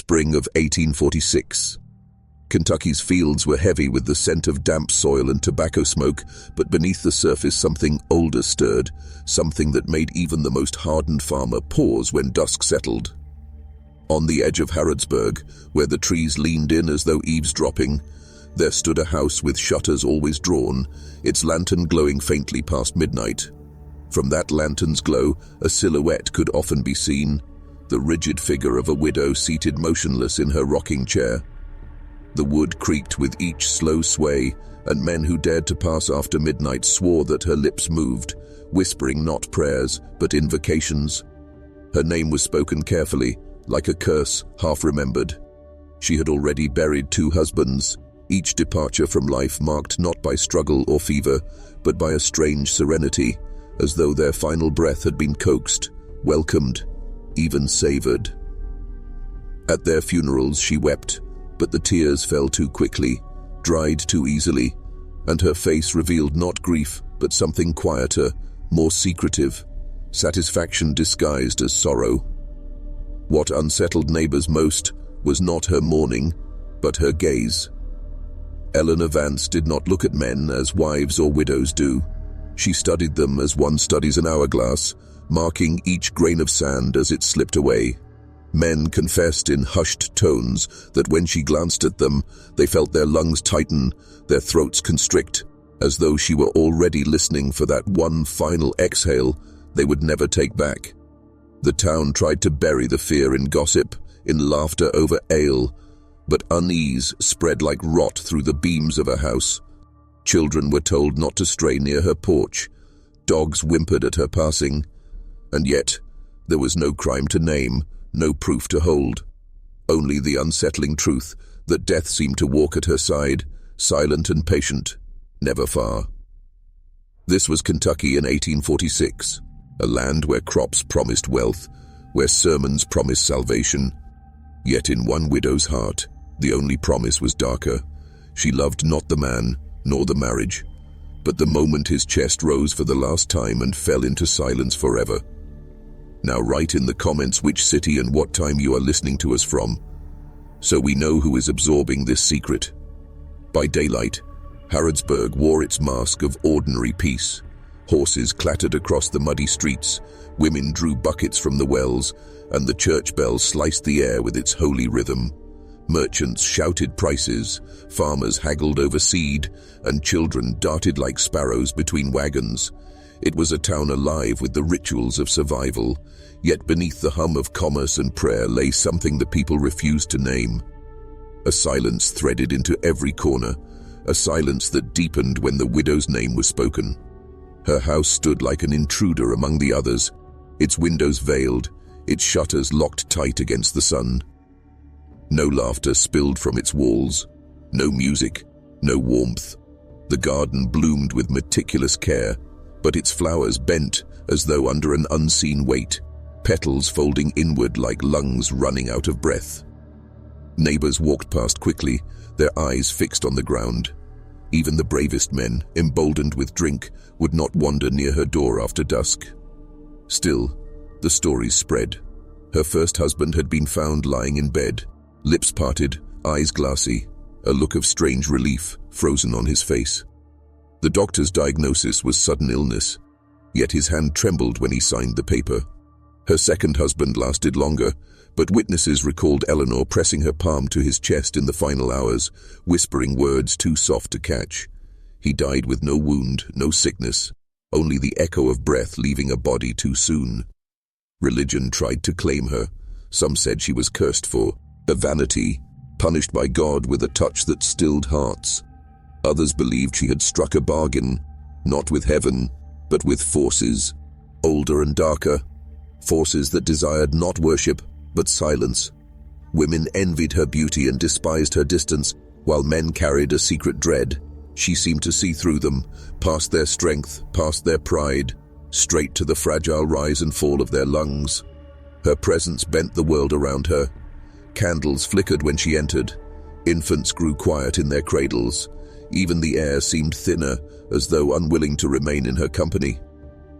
spring of 1846. Kentucky's fields were heavy with the scent of damp soil and tobacco smoke, but beneath the surface something older stirred, something that made even the most hardened farmer pause when dusk settled. On the edge of Harrodsburg, where the trees leaned in as though eavesdropping, there stood a house with shutters always drawn, its lantern glowing faintly past midnight. From that lantern's glow, a silhouette could often be seen, the rigid figure of a widow seated motionless in her rocking chair. The wood creaked with each slow sway, and men who dared to pass after midnight swore that her lips moved, whispering not prayers, but invocations. Her name was spoken carefully, like a curse, half-remembered. She had already buried 2 husbands, each departure from life marked not by struggle or fever, but by a strange serenity, as though their final breath had been coaxed, welcomed, even savored. At their funerals she wept, but the tears fell too quickly, dried too easily, and her face revealed not grief, but something quieter, more secretive, satisfaction disguised as sorrow. What unsettled neighbors most was not her mourning, but her gaze. Eleanor Vance did not look at men as wives or widows do. She studied them as one studies an hourglass, marking each grain of sand as it slipped away. Men confessed in hushed tones that when she glanced at them, they felt their lungs tighten, their throats constrict, as though she were already listening for that one final exhale they would never take back. The town tried to bury the fear in gossip, in laughter over ale, but unease spread like rot through the beams of her house. Children were told not to stray near her porch. Dogs whimpered at her passing. And yet, there was no crime to name, no proof to hold. Only the unsettling truth that death seemed to walk at her side, silent and patient, never far. This was Kentucky in 1846, a land where crops promised wealth, where sermons promised salvation. Yet in one widow's heart, the only promise was darker. She loved not the man, nor the marriage, but the moment his chest rose for the last time and fell into silence forever. Now write in the comments which city and what time you are listening to us from, so we know who is absorbing this secret. By daylight, Harrodsburg wore its mask of ordinary peace. Horses clattered across the muddy streets, women drew buckets from the wells, and the church bell sliced the air with its holy rhythm. Merchants shouted prices, farmers haggled over seed, and children darted like sparrows between wagons. It was a town alive with the rituals of survival, yet beneath the hum of commerce and prayer lay something the people refused to name. A silence threaded into every corner, a silence that deepened when the widow's name was spoken. Her house stood like an intruder among the others, its windows veiled, its shutters locked tight against the sun. No laughter spilled from its walls, no music, no warmth. The garden bloomed with meticulous care, but its flowers bent as though under an unseen weight, petals folding inward like lungs running out of breath. Neighbors walked past quickly, their eyes fixed on the ground. Even the bravest men, emboldened with drink, would not wander near her door after dusk. Still, the stories spread. Her first husband had been found lying in bed, lips parted, eyes glassy, a look of strange relief frozen on his face. The doctor's diagnosis was sudden illness, yet his hand trembled when he signed the paper. Her second husband lasted longer, but witnesses recalled Eleanor pressing her palm to his chest in the final hours, whispering words too soft to catch. He died with no wound, no sickness, only the echo of breath leaving a body too soon. Religion tried to claim her. Some said she was cursed for a vanity, punished by God with a touch that stilled hearts. Others believed she had struck a bargain, not with heaven, but with forces, older and darker, forces that desired not worship, but silence. Women envied her beauty and despised her distance, while men carried a secret dread. She seemed to see through them, past their strength, past their pride, straight to the fragile rise and fall of their lungs. Her presence bent the world around her. Candles flickered when she entered. Infants grew quiet in their cradles. Even the air seemed thinner, as though unwilling to remain in her company.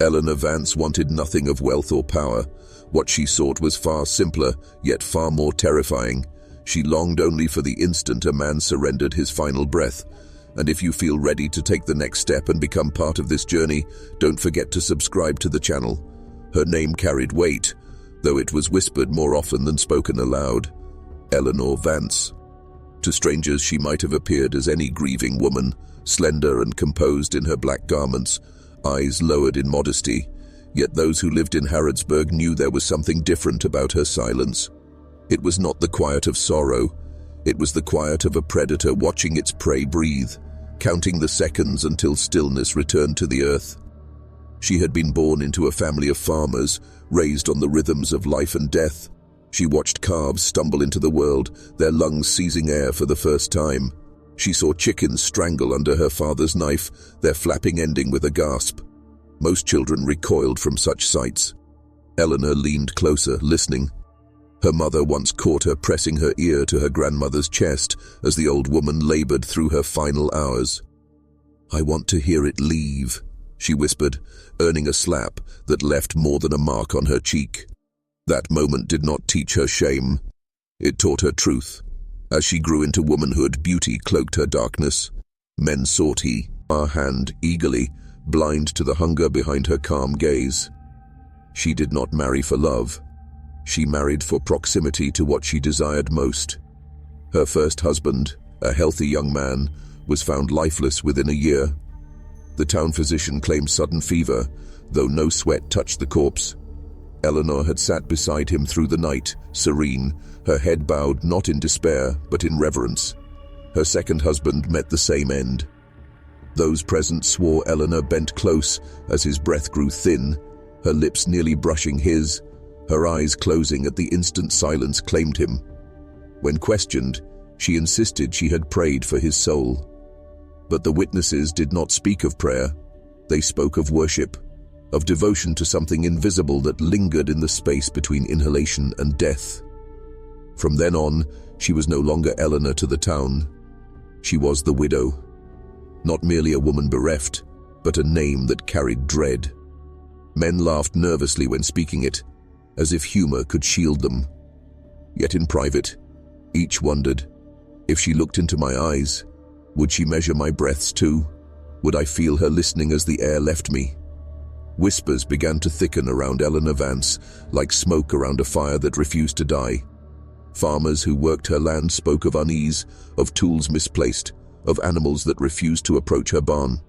Eleanor Vance wanted nothing of wealth or power. What she sought was far simpler, yet far more terrifying. She longed only for the instant a man surrendered his final breath. And if you feel ready to take the next step and become part of this journey, don't forget to subscribe to the channel. Her name carried weight, though it was whispered more often than spoken aloud. Eleanor Vance. To strangers she might have appeared as any grieving woman, slender and composed in her black garments, eyes lowered in modesty, yet those who lived in Harrodsburg knew there was something different about her silence. It was not the quiet of sorrow, it was the quiet of a predator watching its prey breathe, counting the seconds until stillness returned to the earth. She had been born into a family of farmers, raised on the rhythms of life and death. She watched calves stumble into the world, their lungs seizing air for the first time. She saw chickens strangle under her father's knife, their flapping ending with a gasp. Most children recoiled from such sights. Eleanor leaned closer, listening. Her mother once caught her pressing her ear to her grandmother's chest as the old woman labored through her final hours. "I want to hear it leave," she whispered, earning a slap that left more than a mark on her cheek. That moment did not teach her shame. It taught her truth. As she grew into womanhood, beauty cloaked her darkness. Men sought her hand eagerly, blind to the hunger behind her calm gaze. She did not marry for love. She married for proximity to what she desired most. Her first husband, a healthy young man, was found lifeless within a year. The town physician claimed sudden fever, though no sweat touched the corpse. Eleanor had sat beside him through the night, serene, her head bowed not in despair, but in reverence. Her second husband met the same end. Those present swore Eleanor bent close as his breath grew thin, her lips nearly brushing his, her eyes closing at the instant silence claimed him. When questioned, she insisted she had prayed for his soul. But the witnesses did not speak of prayer. They spoke of worship, of devotion to something invisible that lingered in the space between inhalation and death. From then on, she was no longer Eleanor to the town. She was the widow. Not merely a woman bereft, but a name that carried dread. Men laughed nervously when speaking it, as if humor could shield them. Yet in private, each wondered, if she looked into my eyes, would she measure my breaths too? Would I feel her listening as the air left me? Whispers began to thicken around Eleanor Vance, like smoke around a fire that refused to die. Farmers who worked her land spoke of unease, of tools misplaced, of animals that refused to approach her barn.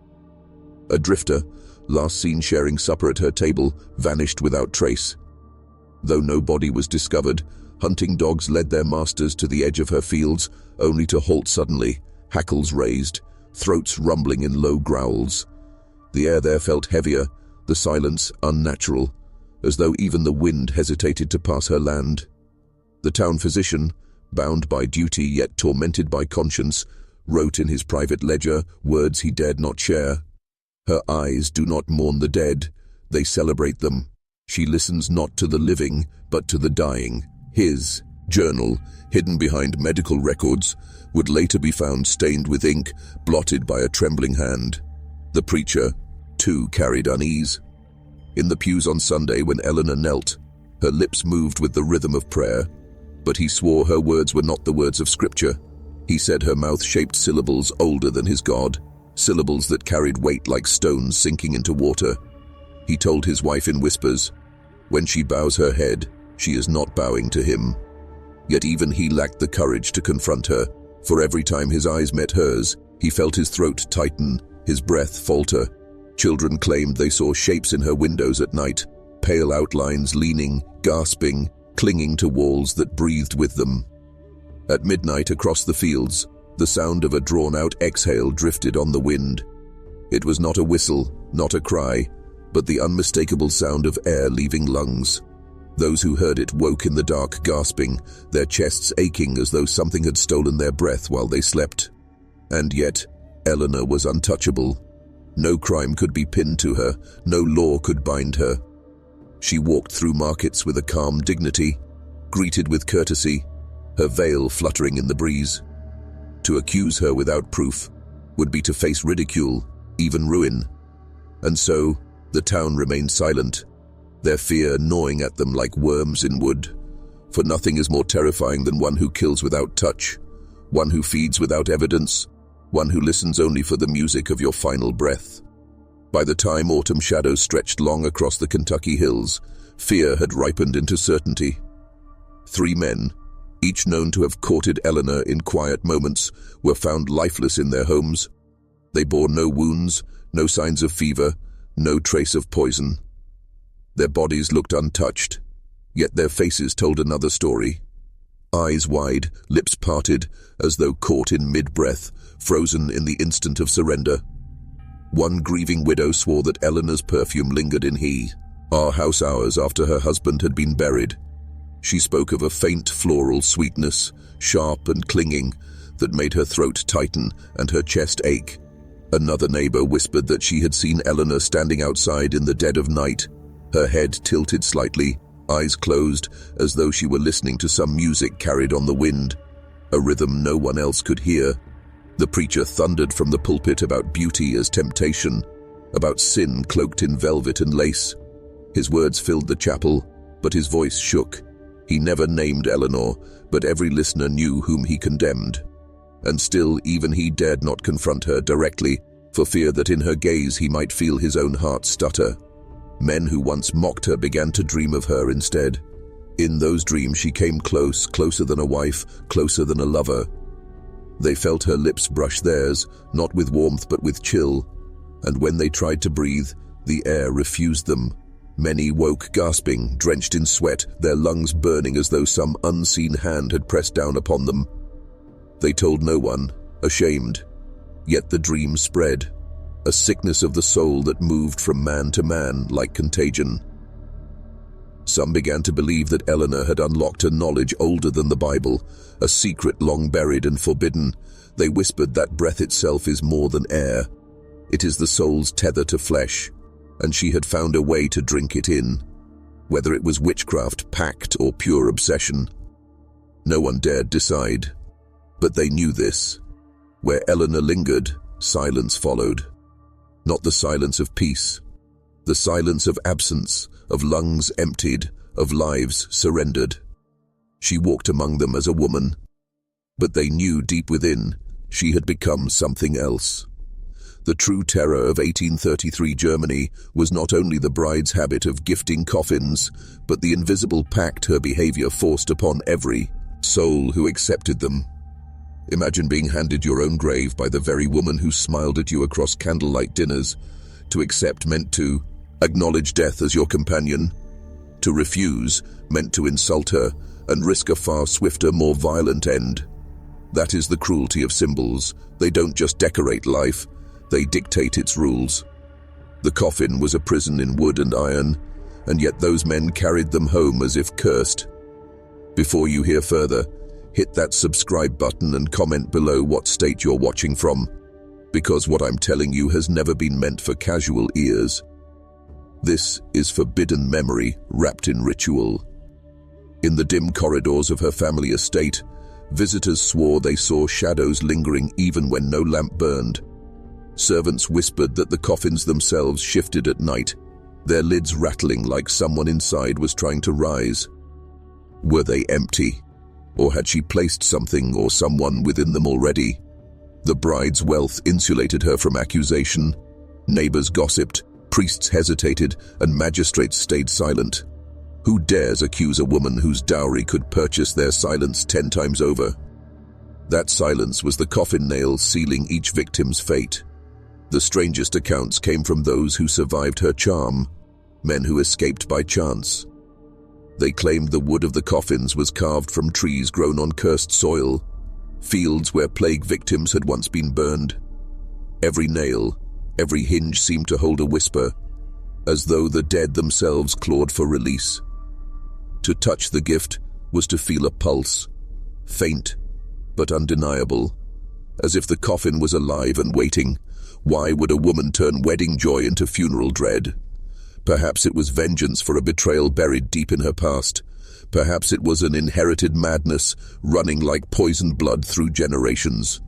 A drifter, last seen sharing supper at her table, vanished without trace. Though no body was discovered, hunting dogs led their masters to the edge of her fields, only to halt suddenly, hackles raised, throats rumbling in low growls. The air there felt heavier, the silence unnatural, as though even the wind hesitated to pass her land. The town physician, bound by duty yet tormented by conscience, wrote in his private ledger words he dared not share. Her eyes do not mourn the dead, they celebrate them. She listens not to the living, but to the dying. His journal, hidden behind medical records, would later be found stained with ink, blotted by a trembling hand. The preacher, too, carried unease. In the pews on Sunday when Eleanor knelt, her lips moved with the rhythm of prayer, but he swore her words were not the words of Scripture. He said her mouth shaped syllables older than his God, syllables that carried weight like stones sinking into water. He told his wife in whispers, "When she bows her head, she is not bowing to him." Yet even he lacked the courage to confront her, for every time his eyes met hers, he felt his throat tighten, his breath falter. Children claimed they saw shapes in her windows at night, pale outlines leaning, gasping, clinging to walls that breathed with them. At midnight across the fields, the sound of a drawn-out exhale drifted on the wind. It was not a whistle, not a cry, but the unmistakable sound of air leaving lungs. Those who heard it woke in the dark gasping, their chests aching as though something had stolen their breath while they slept. And yet, Eleanor was untouchable. No crime could be pinned to her, no law could bind her. She walked through markets with a calm dignity, greeted with courtesy, her veil fluttering in the breeze. To accuse her without proof would be to face ridicule, even ruin. And so, the town remained silent, their fear gnawing at them like worms in wood. For nothing is more terrifying than one who kills without touch, one who feeds without evidence, one who listens only for the music of your final breath. By the time autumn shadows stretched long across the Kentucky hills, fear had ripened into certainty. 3 men, each known to have courted Eleanor in quiet moments, were found lifeless in their homes. They bore no wounds, no signs of fever, no trace of poison. Their bodies looked untouched, yet their faces told another story. Eyes wide, lips parted, as though caught in mid-breath, frozen in the instant of surrender. One grieving widow swore that Eleanor's perfume lingered in her house hours after her husband had been buried. She spoke of a faint floral sweetness, sharp and clinging, that made her throat tighten and her chest ache. Another neighbor whispered that she had seen Eleanor standing outside in the dead of night, her head tilted slightly, eyes closed, as though she were listening to some music carried on the wind, a rhythm no one else could hear. The preacher thundered from the pulpit about beauty as temptation, about sin cloaked in velvet and lace. His words filled the chapel, but his voice shook. He never named Eleanor, but every listener knew whom he condemned. And still, even he dared not confront her directly, for fear that in her gaze he might feel his own heart stutter. Men who once mocked her began to dream of her instead. In those dreams she came close, closer than a wife, closer than a lover. They felt her lips brush theirs, not with warmth but with chill, and when they tried to breathe, the air refused them. Many woke gasping, drenched in sweat, their lungs burning as though some unseen hand had pressed down upon them. They told no one, ashamed. Yet the dream spread, a sickness of the soul that moved from man to man like contagion. Some began to believe that Eleanor had unlocked a knowledge older than the Bible, a secret long buried and forbidden. They whispered that breath itself is more than air. It is the soul's tether to flesh, and she had found a way to drink it in, whether it was witchcraft, pact, or pure obsession. No one dared decide, but they knew this. Where Eleanor lingered, silence followed. Not the silence of peace, the silence of absence, of lungs emptied, of lives surrendered. She walked among them as a woman, but they knew deep within she had become something else. The true terror of 1833 Germany was not only the bride's habit of gifting coffins, but the invisible pact her behavior forced upon every soul who accepted them. Imagine being handed your own grave by the very woman who smiled at you across candlelight dinners. To accept meant to acknowledge death as your companion. To refuse meant to insult her and risk a far swifter, more violent end. That is the cruelty of symbols. They don't just decorate life, they dictate its rules. The coffin was a prison in wood and iron, and yet those men carried them home as if cursed. Before you hear further, hit that subscribe button and comment below what state you're watching from, because what I'm telling you has never been meant for casual ears. This is forbidden memory wrapped in ritual. In the dim corridors of her family estate, visitors swore they saw shadows lingering even when no lamp burned. Servants whispered that the coffins themselves shifted at night, their lids rattling like someone inside was trying to rise. Were they empty? Or had she placed something or someone within them already? The bride's wealth insulated her from accusation. Neighbors gossiped, priests hesitated, and magistrates stayed silent. Who dares accuse a woman whose dowry could purchase their silence 10 times over? That silence was the coffin nails sealing each victim's fate. The strangest accounts came from those who survived her charm, men who escaped by chance. They claimed the wood of the coffins was carved from trees grown on cursed soil, fields where plague victims had once been burned. Every nail, every hinge seemed to hold a whisper, as though the dead themselves clawed for release. To touch the gift was to feel a pulse, faint but undeniable, as if the coffin was alive and waiting. Why would a woman turn wedding joy into funeral dread? Perhaps it was vengeance for a betrayal buried deep in her past. Perhaps it was an inherited madness running like poisoned blood through generations.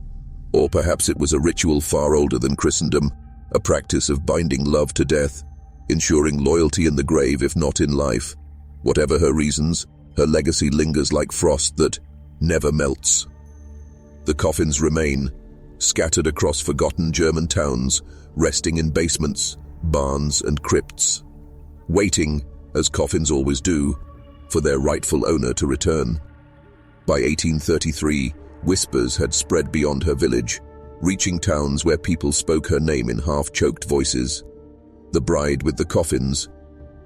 Or perhaps it was a ritual far older than Christendom, a practice of binding love to death, ensuring loyalty in the grave if not in life. Whatever her reasons, Her legacy lingers like frost that never melts. The coffins remain, scattered across forgotten German towns, resting in basements, barns, and crypts, waiting, as coffins always do, for their rightful owner to return. By 1833, whispers had spread beyond her village, reaching towns where people spoke her name in half-choked voices. The bride with the coffins.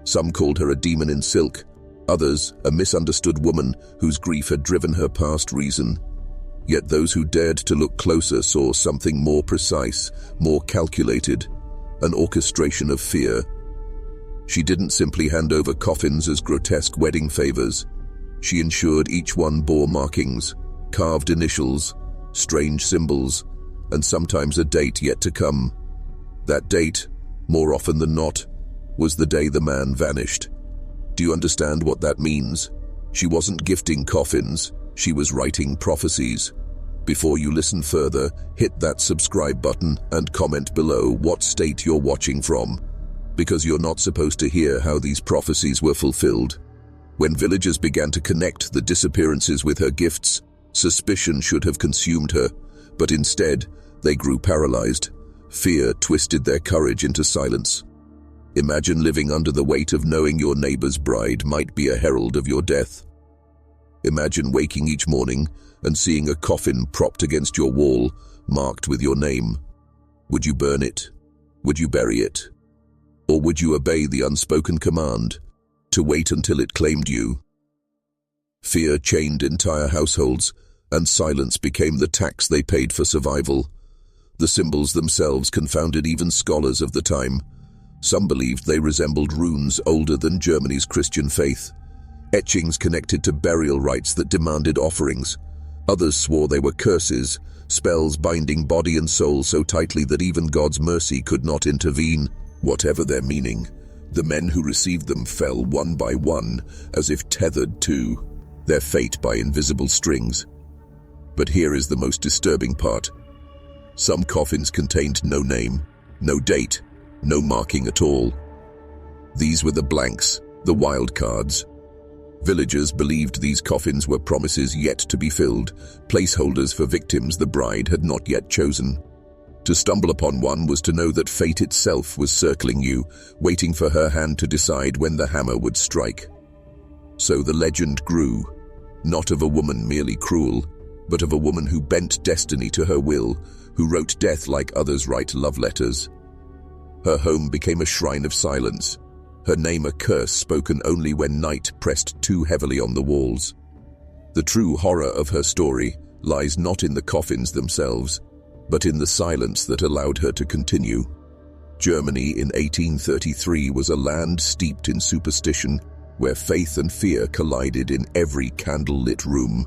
Some called her a demon in silk, others a misunderstood woman whose grief had driven her past reason. Yet those who dared to look closer saw something more precise, more calculated, an orchestration of fear. She didn't simply hand over coffins as grotesque wedding favors. She ensured each one bore markings, carved initials, strange symbols, and sometimes a date yet to come. That date, more often than not, was the day the man vanished. Do you understand what that means? She wasn't gifting coffins, she was writing prophecies. Before you listen further, hit that subscribe button and comment below what state you're watching from, because you're not supposed to hear how these prophecies were fulfilled. When villagers began to connect the disappearances with her gifts, suspicion should have consumed her, but instead, they grew paralyzed. Fear twisted their courage into silence. Imagine living under the weight of knowing your neighbor's bride might be a herald of your death. Imagine waking each morning and seeing a coffin propped against your wall, marked with your name. Would you burn it? Would you bury it? Or would you obey the unspoken command to wait until it claimed you? Fear chained entire households, and silence became the tax they paid for survival. The symbols themselves confounded even scholars of the time. Some believed they resembled runes older than Germany's Christian faith, etchings connected to burial rites that demanded offerings. Others swore they were curses, spells binding body and soul so tightly that even God's mercy could not intervene. Whatever their meaning, the men who received them fell one by one, as if tethered to their fate by invisible strings. But here is the most disturbing part. Some coffins contained no name, no date, no marking at all. These were the blanks, the wild cards. Villagers believed these coffins were promises yet to be filled, placeholders for victims the bride had not yet chosen. To stumble upon one was to know that fate itself was circling you, waiting for her hand to decide when the hammer would strike. So the legend grew, not of a woman merely cruel, but of a woman who bent destiny to her will, who wrote death like others write love letters. Her home became a shrine of silence, her name a curse spoken only when night pressed too heavily on the walls. The true horror of her story lies not in the coffins themselves, but in the silence that allowed her to continue. Germany in 1833 was a land steeped in superstition, where faith and fear collided in every candle-lit room.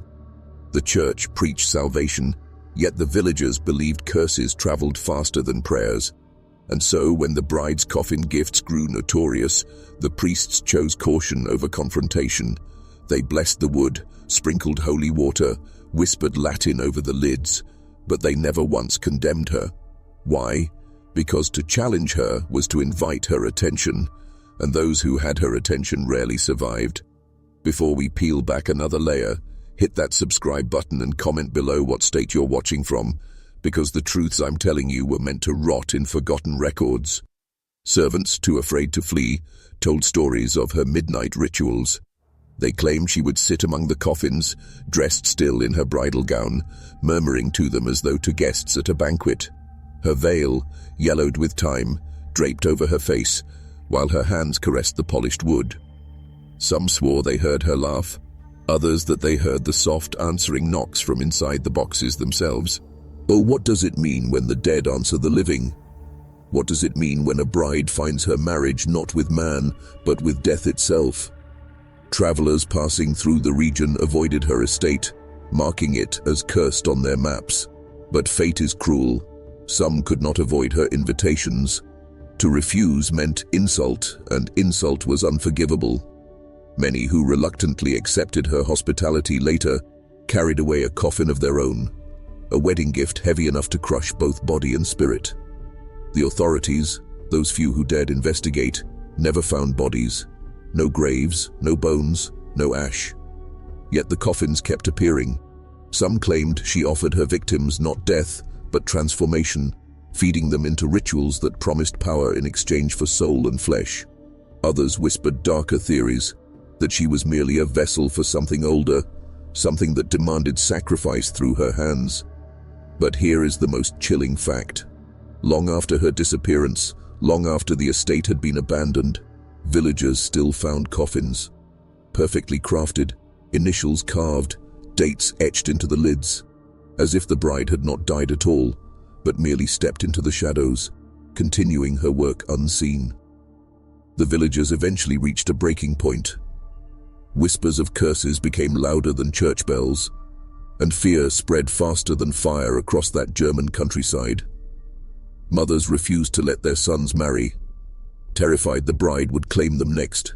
The church preached salvation, yet the villagers believed curses traveled faster than prayers. And so, when the bride's coffin gifts grew notorious, the priests chose caution over confrontation. They blessed the wood, sprinkled holy water, whispered Latin over the lids, but they never once condemned her. Why? Because to challenge her was to invite her attention, and those who had her attention rarely survived. Before we peel back another layer, hit that subscribe button and comment below what state you're watching from, because the truths I'm telling you were meant to rot in forgotten records. Servants, too afraid to flee, told stories of her midnight rituals. They claimed she would sit among the coffins, dressed still in her bridal gown, murmuring to them as though to guests at a banquet. Her veil, yellowed with time, draped over her face, while her hands caressed the polished wood. Some swore they heard her laugh, others that they heard the soft answering knocks from inside the boxes themselves. Oh, what does it mean when the dead answer the living? What does it mean when a bride finds her marriage not with man, but with death itself? Travelers passing through the region avoided her estate, marking it as cursed on their maps. But fate is cruel. Some could not avoid her invitations. To refuse meant insult, and insult was unforgivable. Many who reluctantly accepted her hospitality later carried away a coffin of their own, a wedding gift heavy enough to crush both body and spirit. The authorities, those few who dared investigate, never found bodies. No graves, no bones, no ash, Yet the coffins kept appearing. Some claimed she offered her victims not death, but transformation, feeding them into rituals that promised power in exchange for soul and flesh. Others whispered darker theories, that she was merely a vessel for something older, something that demanded sacrifice through her hands. But here is the most chilling fact. Long after her disappearance, long after the estate had been abandoned, villagers still found coffins. Perfectly crafted, initials carved, dates etched into the lids, as if the bride had not died at all, but merely stepped into the shadows, continuing her work unseen. The villagers eventually reached a breaking point. Whispers of curses became louder than church bells, and fear spread faster than fire across that German countryside. Mothers refused to let their sons marry, terrified the bride would claim them next.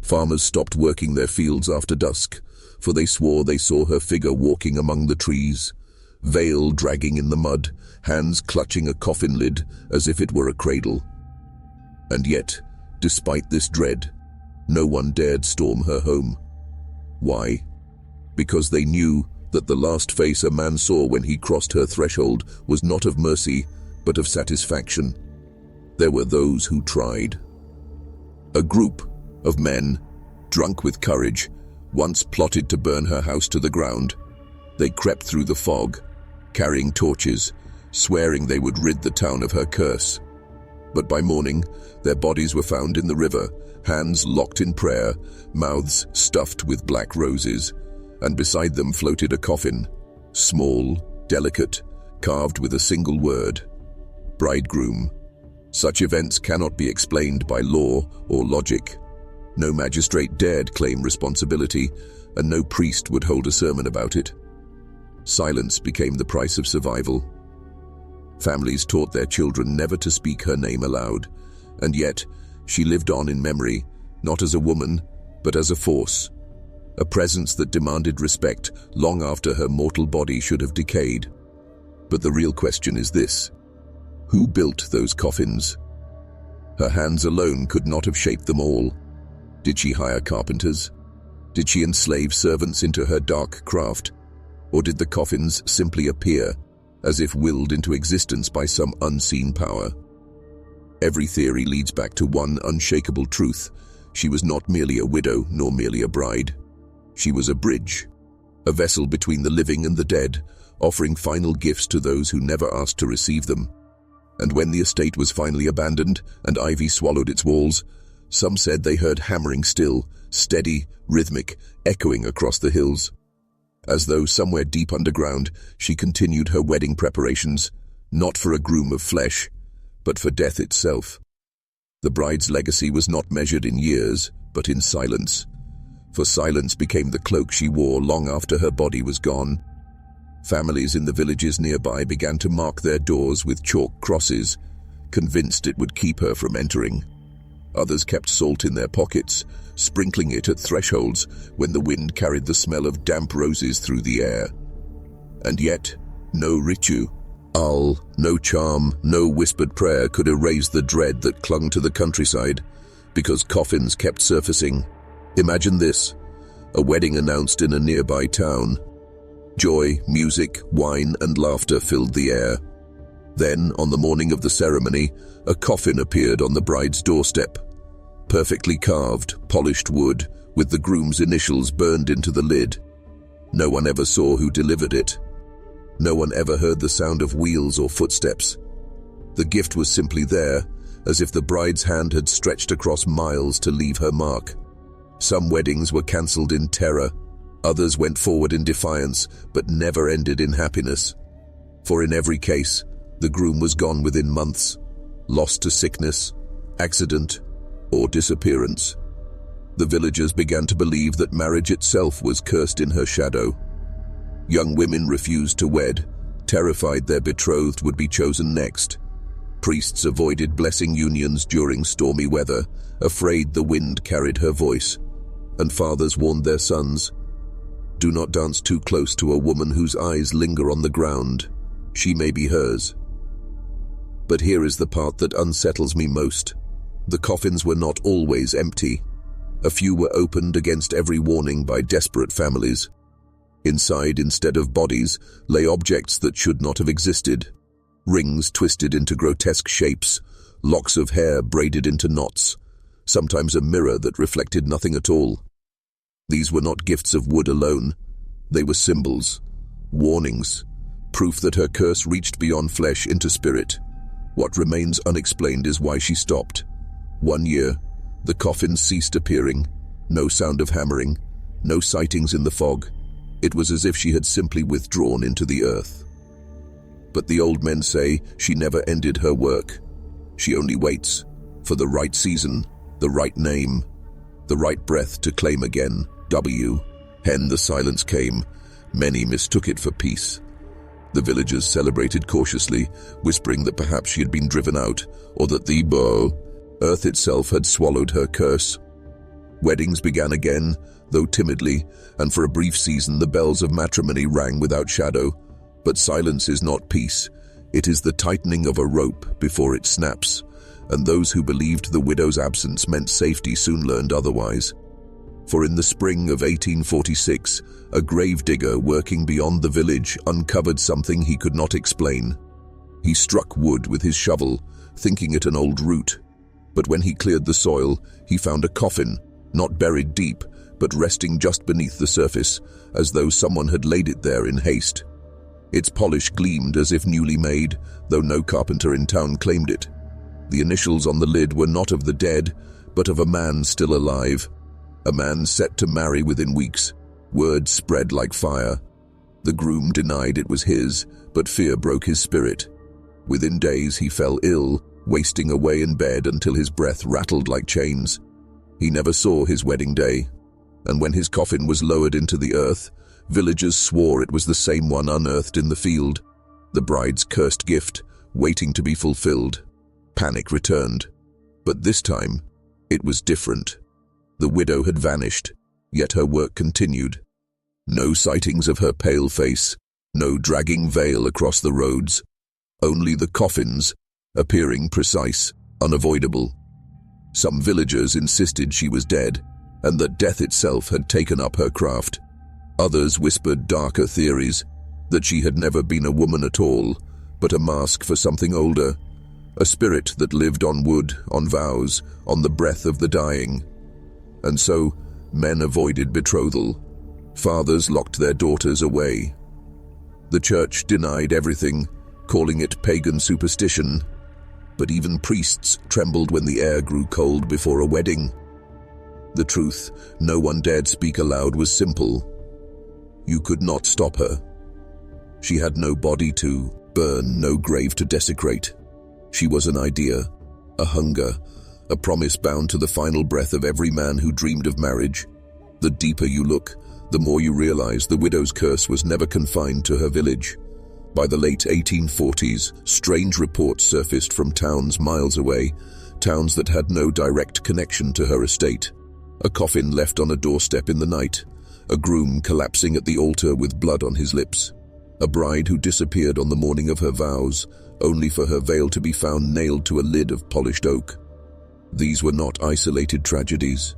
Farmers stopped working their fields after dusk, for they swore they saw her figure walking among the trees, veil dragging in the mud, hands clutching a coffin lid as if it were a cradle. And yet, despite this dread, no one dared storm her home. Why? Because they knew that the last face a man saw when he crossed her threshold was not of mercy, but of satisfaction. There were those who tried. A group of men, drunk with courage, once plotted to burn her house to the ground. They crept through the fog, carrying torches, swearing they would rid the town of her curse. But by morning, their bodies were found in the river, hands locked in prayer, mouths stuffed with black roses, and beside them floated a coffin, small, delicate, carved with a single word: bridegroom. Such events cannot be explained by law or logic. No magistrate dared claim responsibility, and no priest would hold a sermon about it. Silence became the price of survival. Families taught their children never to speak her name aloud, and yet she lived on in memory, not as a woman, but as a force, a presence that demanded respect long after her mortal body should have decayed. But the real question is this: who built those coffins? Her hands alone could not have shaped them all. Did she hire carpenters? Did she enslave servants into her dark craft? Or did the coffins simply appear, as if willed into existence by some unseen power? Every theory leads back to one unshakable truth: she was not merely a widow, nor merely a bride. She was a bridge, a vessel between the living and the dead, offering final gifts to those who never asked to receive them. And when the estate was finally abandoned and ivy swallowed its walls, some said they heard hammering still, steady, rhythmic, echoing across the hills. As though somewhere deep underground, she continued her wedding preparations, not for a groom of flesh, but for death itself. The bride's legacy was not measured in years, but in silence. For silence became the cloak she wore long after her body was gone. Families in the villages nearby began to mark their doors with chalk crosses, convinced it would keep her from entering. Others kept salt in their pockets, sprinkling it at thresholds when the wind carried the smell of damp roses through the air. And yet, no ritual, no charm, no whispered prayer could erase the dread that clung to the countryside, because coffins kept surfacing. Imagine this: a wedding announced in a nearby town. Joy, music, wine, and laughter filled the air. Then, on the morning of the ceremony, a coffin appeared on the bride's doorstep. Perfectly carved, polished wood, with the groom's initials burned into the lid. No one ever saw who delivered it. No one ever heard the sound of wheels or footsteps. The gift was simply there, as if the bride's hand had stretched across miles to leave her mark. Some weddings were cancelled in terror. Others went forward in defiance, but never ended in happiness. For in every case, the groom was gone within months, lost to sickness, accident, or disappearance. The villagers began to believe that marriage itself was cursed in her shadow. Young women refused to wed, terrified their betrothed would be chosen next. Priests avoided blessing unions during stormy weather, afraid the wind carried her voice. And fathers warned their sons, "Do not dance too close to a woman whose eyes linger on the ground. She may be hers." But here is the part that unsettles me most. The coffins were not always empty. A few were opened against every warning by desperate families. Inside, instead of bodies, lay objects that should not have existed. Rings twisted into grotesque shapes, locks of hair braided into knots, sometimes a mirror that reflected nothing at all. These were not gifts of wood alone. They were symbols, warnings, proof that her curse reached beyond flesh into spirit. What remains unexplained is why she stopped. 1 year, the coffins ceased appearing, no sound of hammering, no sightings in the fog. It was as if she had simply withdrawn into the earth. But the old men say she never ended her work. She only waits for the right season, the right name, the right breath to claim again. Hen the silence came. Many mistook it for peace. The villagers celebrated cautiously, whispering that perhaps she had been driven out, or that the earth itself had swallowed her curse. Weddings began again, though timidly, and for a brief season the bells of matrimony rang without shadow. But silence is not peace. It is the tightening of a rope before it snaps, and those who believed the widow's absence meant safety soon learned otherwise. For in the spring of 1846, a gravedigger working beyond the village uncovered something he could not explain. He struck wood with his shovel, thinking it an old root. But when he cleared the soil, he found a coffin, not buried deep, but resting just beneath the surface, as though someone had laid it there in haste. Its polish gleamed as if newly made, though no carpenter in town claimed it. The initials on the lid were not of the dead, but of a man still alive. A man set to marry within weeks. Word spread like fire. The groom denied it was his, but fear broke his spirit. Within days he fell ill, wasting away in bed until his breath rattled like chains. He never saw his wedding day, and when his coffin was lowered into the earth, villagers swore it was the same one unearthed in the field, the bride's cursed gift, waiting to be fulfilled. Panic returned. But this time, it was different. The widow had vanished, yet her work continued. No sightings of her pale face, no dragging veil across the roads. Only the coffins, appearing precise, unavoidable. Some villagers insisted she was dead, and that death itself had taken up her craft. Others whispered darker theories, that she had never been a woman at all, but a mask for something older, a spirit that lived on wood, on vows, on the breath of the dying. And so, men avoided betrothal. Fathers locked their daughters away. The church denied everything, calling it pagan superstition. But even priests trembled when the air grew cold before a wedding. The truth no one dared speak aloud was simple. You could not stop her. She had no body to burn, no grave to desecrate. She was an idea, a hunger, a promise bound to the final breath of every man who dreamed of marriage. The deeper you look, the more you realize the widow's curse was never confined to her village. By the late 1840s, strange reports surfaced from towns miles away, towns that had no direct connection to her estate. A coffin left on a doorstep in the night, a groom collapsing at the altar with blood on his lips, a bride who disappeared on the morning of her vows, only for her veil to be found nailed to a lid of polished oak. These were not isolated tragedies.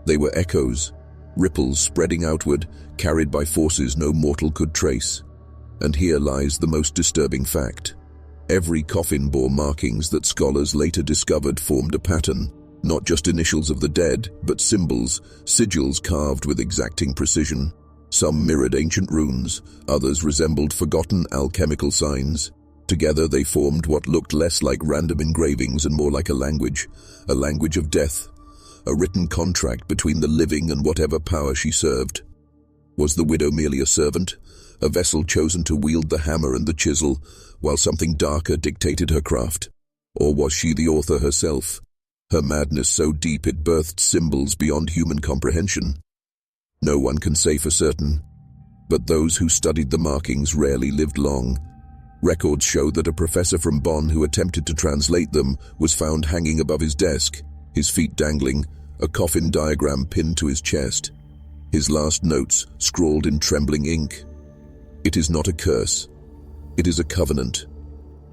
They were echoes, ripples spreading outward, carried by forces no mortal could trace. And here lies the most disturbing fact. Every coffin bore markings that scholars later discovered formed a pattern, not just initials of the dead, but symbols, sigils carved with exacting precision. Some mirrored ancient runes, others resembled forgotten alchemical signs. Together they formed what looked less like random engravings and more like a language of death, a written contract between the living and whatever power she served. Was the widow merely a servant, a vessel chosen to wield the hammer and the chisel, while something darker dictated her craft? Or was she the author herself, her madness so deep it birthed symbols beyond human comprehension? No one can say for certain, but those who studied the markings rarely lived long. Records show that a professor from Bonn who attempted to translate them was found hanging above his desk, his feet dangling, a coffin diagram pinned to his chest. His last notes scrawled in trembling ink. It is not a curse. It is a covenant.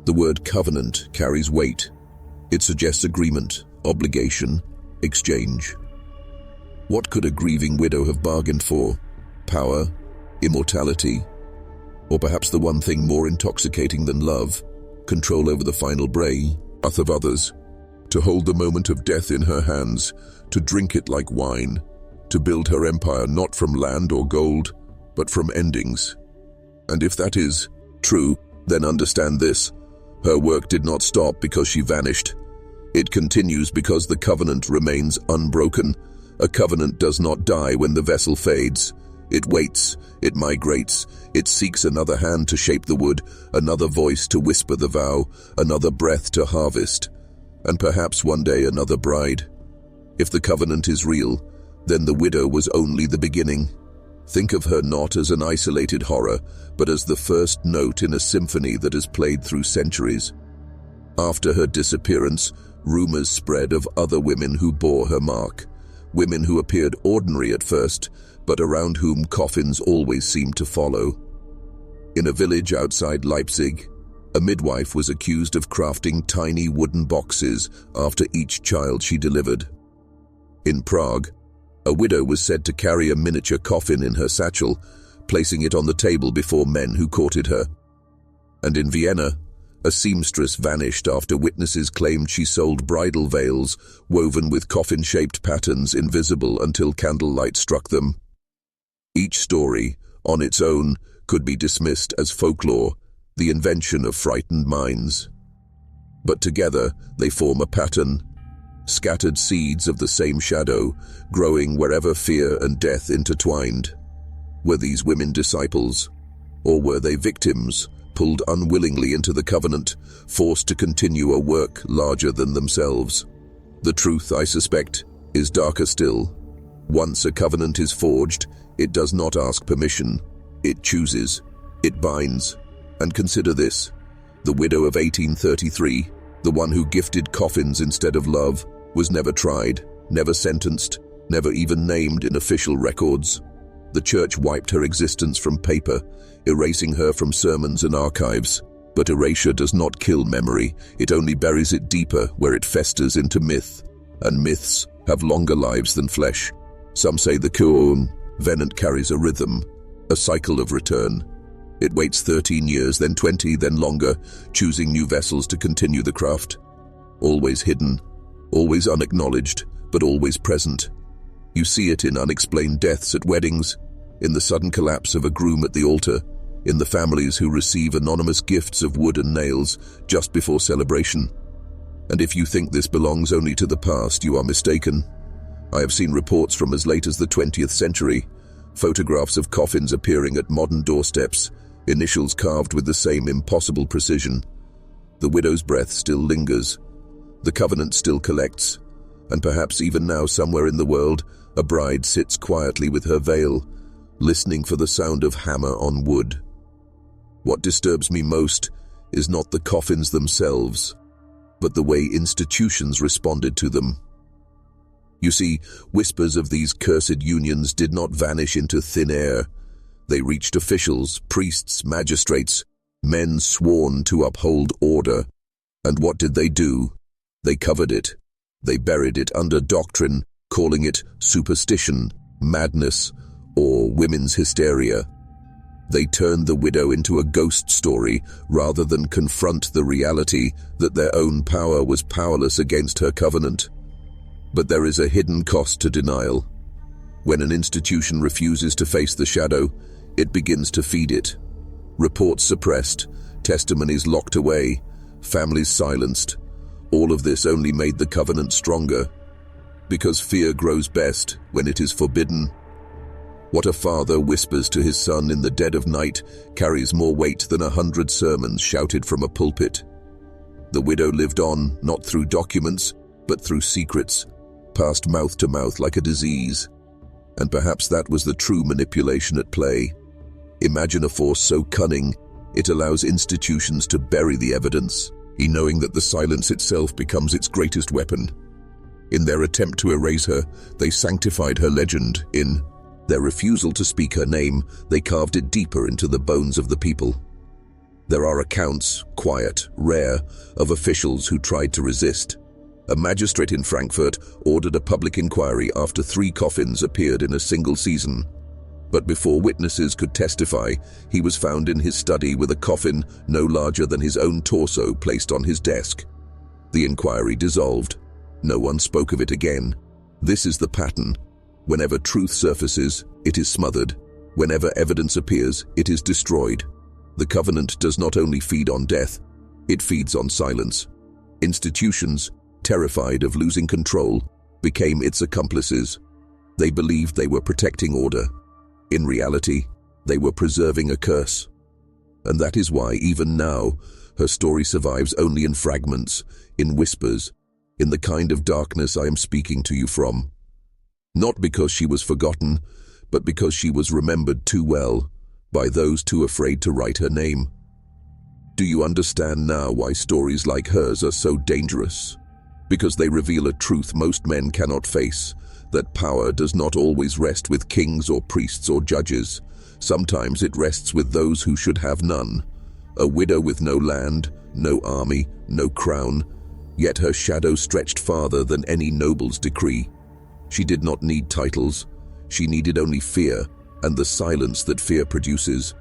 The word covenant carries weight. It suggests agreement, obligation, exchange. What could a grieving widow have bargained for? Power? Immortality? Or perhaps the one thing more intoxicating than love, control over the final breath of others, to hold the moment of death in her hands, to drink it like wine, to build her empire not from land or gold, but from endings. And if that is true, then understand this: her work did not stop because she vanished. It continues because the covenant remains unbroken. A covenant does not die when the vessel fades. It waits, it migrates, it seeks another hand to shape the wood, another voice to whisper the vow, another breath to harvest, and perhaps one day another bride. If the covenant is real, then the widow was only the beginning. Think of her not as an isolated horror, but as the first note in a symphony that has played through centuries. After her disappearance, rumors spread of other women who bore her mark, women who appeared ordinary at first, but around whom coffins always seemed to follow. In a village outside Leipzig, a midwife was accused of crafting tiny wooden boxes after each child she delivered. In Prague, a widow was said to carry a miniature coffin in her satchel, placing it on the table before men who courted her. And in Vienna, a seamstress vanished after witnesses claimed she sold bridal veils woven with coffin-shaped patterns invisible until candlelight struck them. Each story, on its own, could be dismissed as folklore, the invention of frightened minds. But together they form a pattern, scattered seeds of the same shadow, growing wherever fear and death intertwined. Were these women disciples? Or were they victims, pulled unwillingly into the covenant, forced to continue a work larger than themselves? The truth, I suspect, is darker still. Once a covenant is forged, it does not ask permission. It chooses. It binds. And consider this: the widow of 1833, the one who gifted coffins instead of love, was never tried, never sentenced, never even named in official records. The church wiped her existence from paper, erasing her from sermons and archives. But erasure does not kill memory, it only buries it deeper where it festers into myth. And myths have longer lives than flesh. Some say the covenant carries a rhythm, a cycle of return. It waits 13 years, then 20, then longer, choosing new vessels to continue the craft. Always hidden, always unacknowledged, but always present. You see it in unexplained deaths at weddings, in the sudden collapse of a groom at the altar, in the families who receive anonymous gifts of wood and nails just before celebration. And if you think this belongs only to the past, you are mistaken. I have seen reports from as late as the 20th century, photographs of coffins appearing at modern doorsteps, initials carved with the same impossible precision. The widow's breath still lingers, the covenant still collects, and perhaps even now somewhere in the world, a bride sits quietly with her veil, listening for the sound of hammer on wood. What disturbs me most is not the coffins themselves, but the way institutions responded to them. You see, whispers of these cursed unions did not vanish into thin air. They reached officials, priests, magistrates, men sworn to uphold order. And what did they do? They covered it. They buried it under doctrine, calling it superstition, madness, or women's hysteria. They turned the widow into a ghost story rather than confront the reality that their own power was powerless against her covenant. But there is a hidden cost to denial. When an institution refuses to face the shadow, it begins to feed it. Reports suppressed, testimonies locked away, families silenced. All of this only made the covenant stronger, because fear grows best when it is forbidden. What a father whispers to his son in the dead of night carries more weight than 100 sermons shouted from a pulpit. The widow lived on, not through documents, but through secrets, passed mouth to mouth like a disease. And perhaps that was the true manipulation at play. Imagine a force so cunning, it allows institutions to bury the evidence, knowing that the silence itself becomes its greatest weapon. In their attempt to erase her, they sanctified her legend. In their refusal to speak her name, they carved it deeper into the bones of the people. There are accounts, quiet, rare, of officials who tried to resist. A magistrate in Frankfurt ordered a public inquiry after 3 coffins appeared in a single season. But before witnesses could testify, he was found in his study with a coffin no larger than his own torso placed on his desk. The inquiry dissolved. No one spoke of it again. This is the pattern. Whenever truth surfaces, it is smothered. Whenever evidence appears, it is destroyed. The covenant does not only feed on death, it feeds on silence. Institutions, terrified of losing control, became its accomplices. They believed they were protecting order. In reality, they were preserving a curse. And that is why, even now, her story survives only in fragments, in whispers, in the kind of darkness I am speaking to you from. Not because she was forgotten, but because she was remembered too well by those too afraid to write her name. Do you understand now why stories like hers are so dangerous? Because they reveal a truth most men cannot face, that power does not always rest with kings or priests or judges. Sometimes it rests with those who should have none. A widow with no land, no army, no crown, yet her shadow stretched farther than any noble's decree. She did not need titles. She needed only fear, and the silence that fear produces.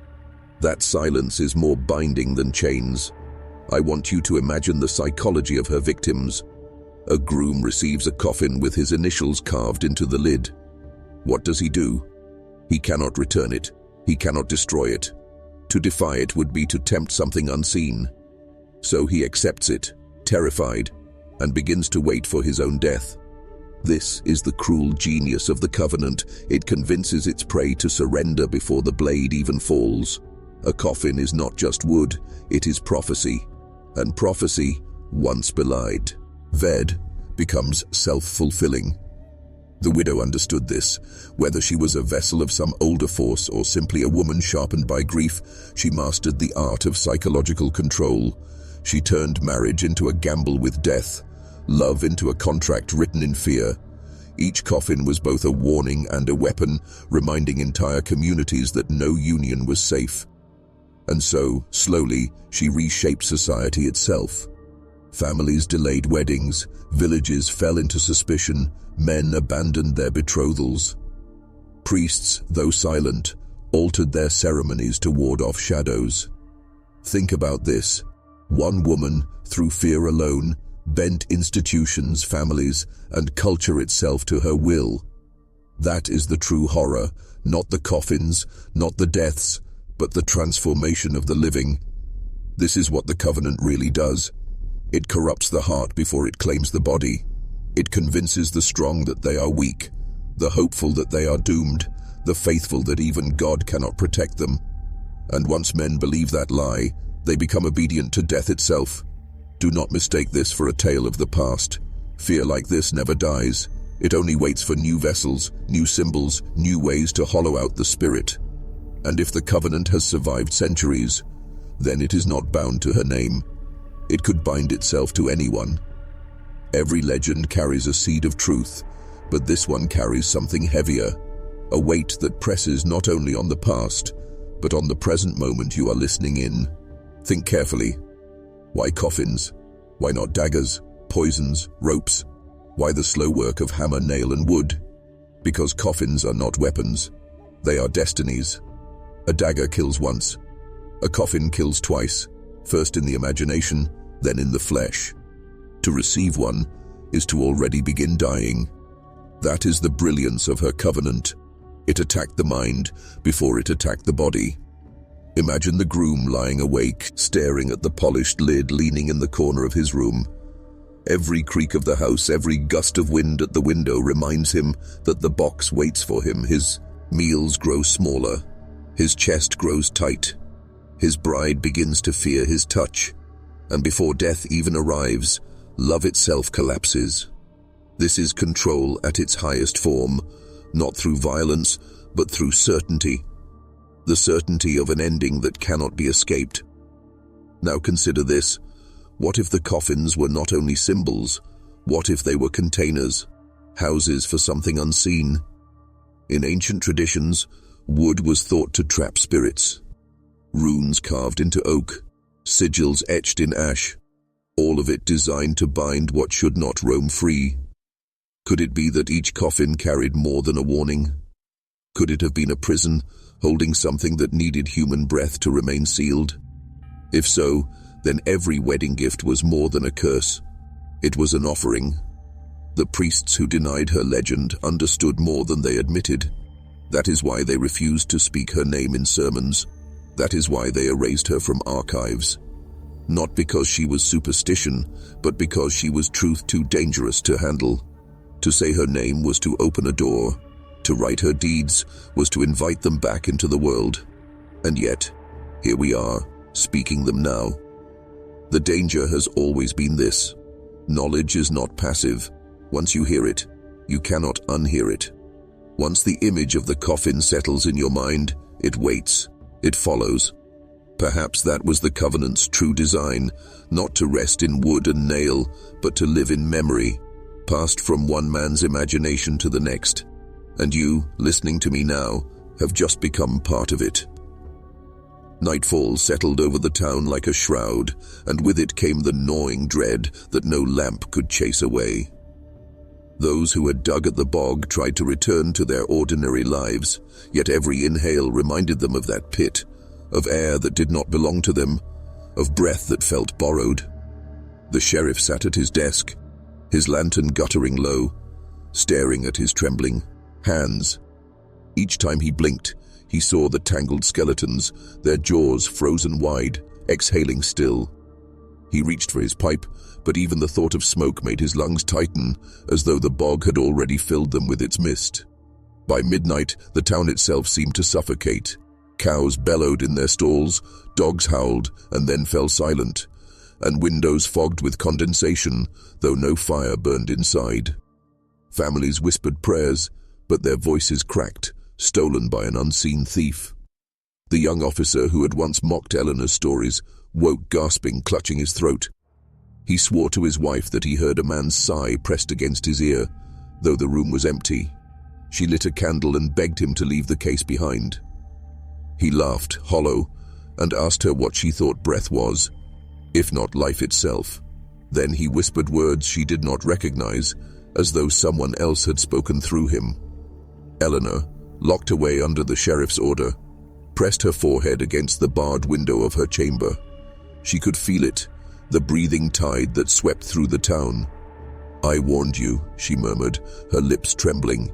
That silence is more binding than chains. I want you to imagine the psychology of her victims. A groom receives a coffin with his initials carved into the lid. What does he do? He cannot return it. He cannot destroy it. To defy it would be to tempt something unseen. So he accepts it, terrified, and begins to wait for his own death. This is the cruel genius of the covenant. It convinces its prey to surrender before the blade even falls. A coffin is not just wood, it is prophecy. And prophecy, once belied, Ved, becomes self-fulfilling. The widow understood this. Whether she was a vessel of some older force or simply a woman sharpened by grief, she mastered the art of psychological control. She turned marriage into a gamble with death, love into a contract written in fear. Each coffin was both a warning and a weapon, reminding entire communities that no union was safe. And so, slowly, she reshaped society itself. Families delayed weddings, villages fell into suspicion, men abandoned their betrothals. Priests, though silent, altered their ceremonies to ward off shadows. Think about this. One woman, through fear alone, bent institutions, families, and culture itself to her will. That is the true horror, not the coffins, not the deaths, but the transformation of the living. This is what the covenant really does. It corrupts the heart before it claims the body. It convinces the strong that they are weak, the hopeful that they are doomed, the faithful that even God cannot protect them. And once men believe that lie, they become obedient to death itself. Do not mistake this for a tale of the past. Fear like this never dies. It only waits for new vessels, new symbols, new ways to hollow out the spirit. And if the covenant has survived centuries, then it is not bound to her name. It could bind itself to anyone. Every legend carries a seed of truth, but this one carries something heavier, a weight that presses not only on the past, but on the present moment you are listening in. Think carefully. Why coffins? Why not daggers, poisons, ropes? Why the slow work of hammer, nail, and wood? Because coffins are not weapons. They are destinies. A dagger kills once. A coffin kills twice, first in the imagination, then in the flesh. To receive one is to already begin dying. That is the brilliance of her covenant. It attacked the mind before it attacked the body. Imagine the groom lying awake, staring at the polished lid leaning in the corner of his room. Every creak of the house, every gust of wind at the window reminds him that the box waits for him. His meals grow smaller. His chest grows tight. His bride begins to fear his touch. And before death even arrives, love itself collapses. This is control at its highest form, not through violence, but through certainty. The certainty of an ending that cannot be escaped. Now consider this. What if the coffins were not only symbols? What if they were containers, houses for something unseen? In ancient traditions, wood was thought to trap spirits. Runes carved into oak, sigils etched in ash. all of it designed to bind what should not roam free. Could it be that each coffin carried more than a warning? Could it have been a prison, holding something that needed human breath to remain sealed? If so, then every wedding gift was more than a curse. It was an offering. The priests who denied her legend understood more than they admitted. That is why they refused to speak her name in sermons. That is why they erased her from archives. Not because she was superstition, but because she was truth too dangerous to handle. To say her name was to open a door. To write her deeds was to invite them back into the world. And yet, here we are, speaking them now. The danger has always been this. Knowledge is not passive. Once you hear it, you cannot unhear it. Once the image of the coffin settles in your mind, it waits, it follows. Perhaps that was the covenant's true design, not to rest in wood and nail, but to live in memory, passed from one man's imagination to the next. And you, listening to me now, have just become part of it. Nightfall settled over the town like a shroud, and with it came the gnawing dread that no lamp could chase away. Those who had dug at the bog tried to return to their ordinary lives, yet every inhale reminded them of that pit, of air that did not belong to them, of breath that felt borrowed. The sheriff sat at his desk, his lantern guttering low, staring at his trembling hands. Each time he blinked, he saw the tangled skeletons, their jaws frozen wide, exhaling still. He reached for his pipe, but even the thought of smoke made his lungs tighten, as though the bog had already filled them with its mist. By midnight, the town itself seemed to suffocate. Cows bellowed in their stalls, dogs howled and then fell silent, and windows fogged with condensation, though no fire burned inside. Families whispered prayers, but their voices cracked, stolen by an unseen thief. The young officer who had once mocked Eleanor's stories woke gasping, clutching his throat. He swore to his wife that he heard a man's sigh pressed against his ear, though the room was empty. She lit a candle and begged him to leave the case behind. He laughed, hollow, and asked her what she thought breath was, if not life itself. Then he whispered words she did not recognize, as though someone else had spoken through him. Eleanor, locked away under the sheriff's order, pressed her forehead against the barred window of her chamber. She could feel it, the breathing tide that swept through the town. "I warned you," she murmured, her lips trembling.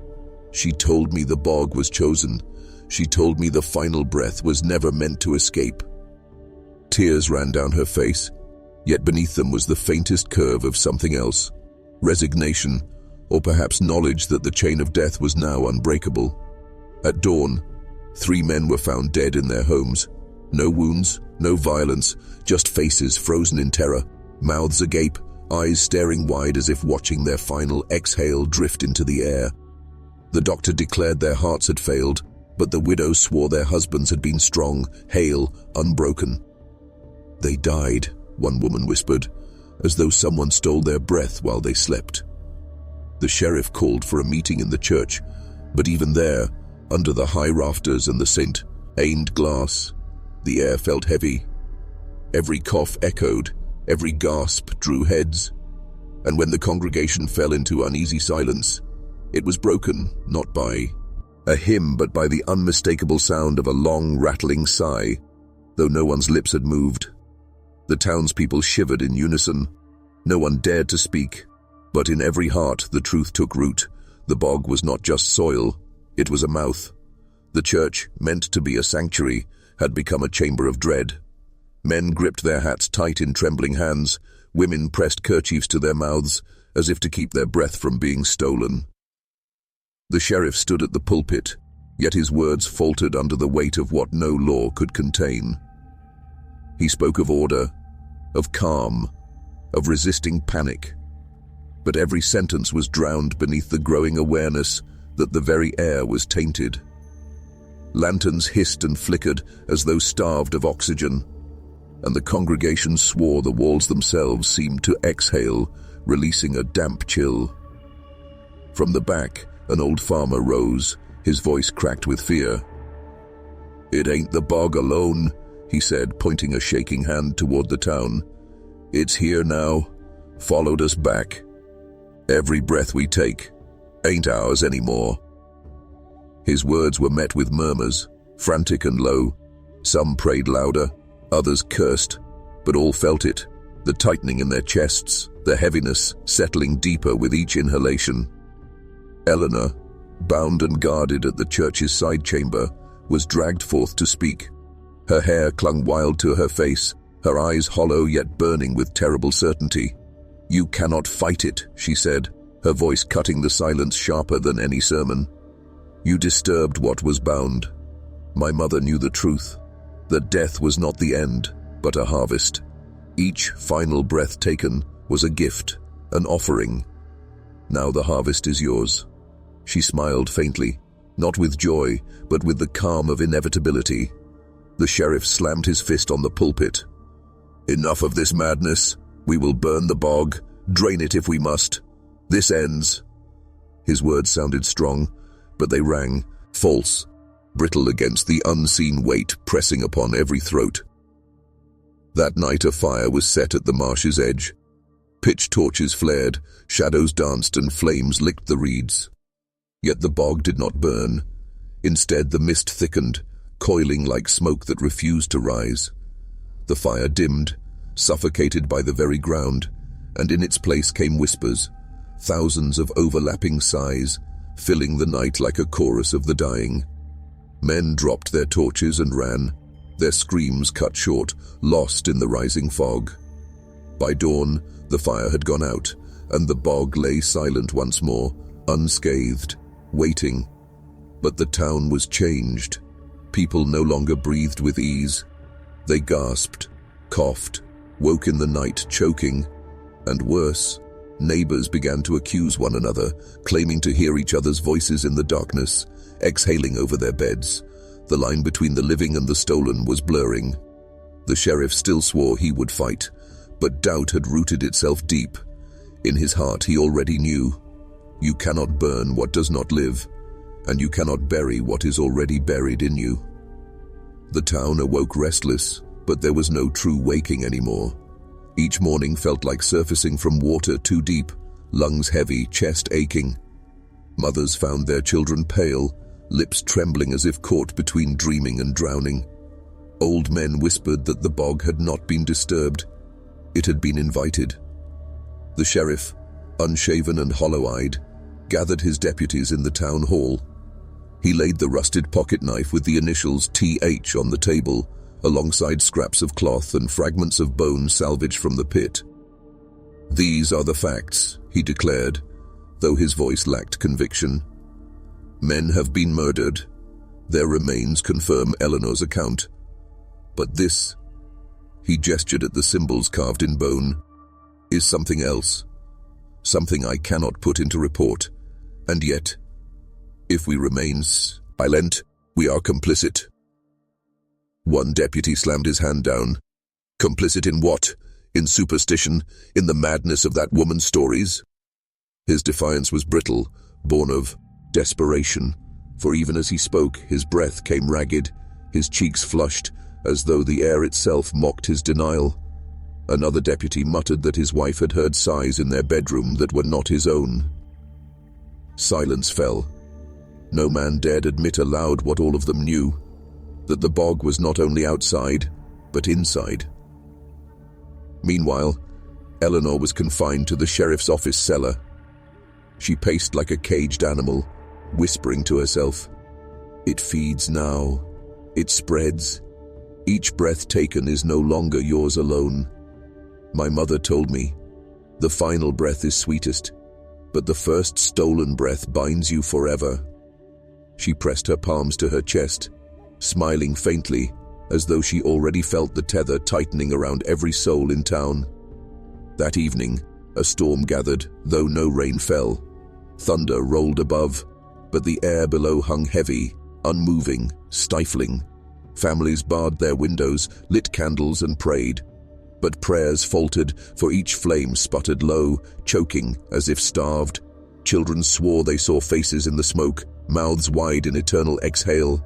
"She told me the bog was chosen. She told me the final breath was never meant to escape." Tears ran down her face, yet beneath them was the faintest curve of something else. Resignation, or perhaps knowledge that the chain of death was now unbreakable. At dawn, 3 men were found dead in their homes. No wounds, no violence, just faces frozen in terror, mouths agape, eyes staring wide as if watching their final exhale drift into the air. The doctor declared their hearts had failed, but the widows swore their husbands had been strong, hale, unbroken. "They died," one woman whispered, as though someone stole their breath while they slept. The sheriff called for a meeting in the church, but even there, under the high rafters and the stained glass, the air felt heavy. Every cough echoed, every gasp drew heads, and when the congregation fell into uneasy silence, it was broken not by a hymn but by the unmistakable sound of a long, rattling sigh, though no one's lips had moved. The townspeople shivered in unison. No one dared to speak, but in every heart the truth took root. The bog was not just soil, it was a mouth. The church, meant to be a sanctuary, had become a chamber of dread. Men gripped their hats tight in trembling hands, women pressed kerchiefs to their mouths, as if to keep their breath from being stolen. The sheriff stood at the pulpit, yet his words faltered under the weight of what no law could contain. He spoke of order, of calm, of resisting panic, but every sentence was drowned beneath the growing awareness that the very air was tainted. Lanterns hissed and flickered as though starved of oxygen, and the congregation swore the walls themselves seemed to exhale, releasing a damp chill. From the back, an old farmer rose, his voice cracked with fear. "It ain't the bog alone," he said, pointing a shaking hand toward the town. It's here now, followed us back. Every breath we take ain't ours anymore." His words were met with murmurs, frantic and low. Some prayed louder, others cursed, but all felt it, the tightening in their chests, the heaviness settling deeper with each inhalation. Eleanor, bound and guarded at the church's side chamber, was dragged forth to speak. Her hair clung wild to her face, her eyes hollow yet burning with terrible certainty. "You cannot fight it," she said, her voice cutting the silence sharper than any sermon. "You disturbed what was bound. My mother knew the truth, that death was not the end, but a harvest. Each final breath taken was a gift, an offering. Now the harvest is yours." She smiled faintly, not with joy, but with the calm of inevitability. The sheriff slammed his fist on the pulpit. "Enough of this madness. We will burn the bog, drain it if we must. This ends." His words sounded strong, but they rang false, brittle against the unseen weight pressing upon every throat. That night a fire was set at the marsh's edge. Pitch torches flared, shadows danced, and flames licked the reeds. Yet the bog did not burn. Instead, the mist thickened, coiling like smoke that refused to rise. The fire dimmed, suffocated by the very ground, and in its place came whispers, thousands of overlapping sighs, filling the night like a chorus of the dying. Men dropped their torches and ran, their screams cut short, lost in the rising fog. By dawn, the fire had gone out, and the bog lay silent once more, unscathed, waiting. But the town was changed. People no longer breathed with ease. They gasped, coughed, woke in the night choking, and worse, neighbors began to accuse one another, claiming to hear each other's voices in the darkness, exhaling over their beds. The line between the living and the stolen was blurring. The sheriff still swore he would fight, but doubt had rooted itself deep. In his heart he already knew, you cannot burn what does not live, and you cannot bury what is already buried in you. The town awoke restless, but there was no true waking anymore. Each morning felt like surfacing from water too deep, lungs heavy, chest aching. Mothers found their children pale, lips trembling as if caught between dreaming and drowning. Old men whispered that the bog had not been disturbed. It had been invited. The sheriff, unshaven and hollow-eyed, gathered his deputies in the town hall. He laid the rusted pocket knife with the initials TH on the table, alongside scraps of cloth and fragments of bone salvaged from the pit. "These are the facts," he declared, though his voice lacked conviction. "Men have been murdered. Their remains confirm Eleanor's account. But this," he gestured at the symbols carved in bone, "is something else. Something I cannot put into report. And yet, if we remain silent, we are complicit." One deputy slammed his hand down. "Complicit in what? In superstition? In the madness of that woman's stories?" His defiance was brittle, born of desperation, for even as he spoke, his breath came ragged, his cheeks flushed, as though the air itself mocked his denial. Another deputy muttered that his wife had heard sighs in their bedroom that were not his own. Silence fell. No man dared admit aloud what all of them knew, that the bog was not only outside, but inside. Meanwhile, Eleanor was confined to the sheriff's office cellar. She paced like a caged animal, whispering to herself, "It feeds now. It spreads. Each breath taken is no longer yours alone. My mother told me, the final breath is sweetest, but the first stolen breath binds you forever." She pressed her palms to her chest, smiling faintly, as though she already felt the tether tightening around every soul in town. That evening, a storm gathered, though no rain fell. Thunder rolled above, but the air below hung heavy, unmoving, stifling. Families barred their windows, lit candles and prayed. But prayers faltered, for each flame sputtered low, choking as if starved. Children swore they saw faces in the smoke, mouths wide in eternal exhale.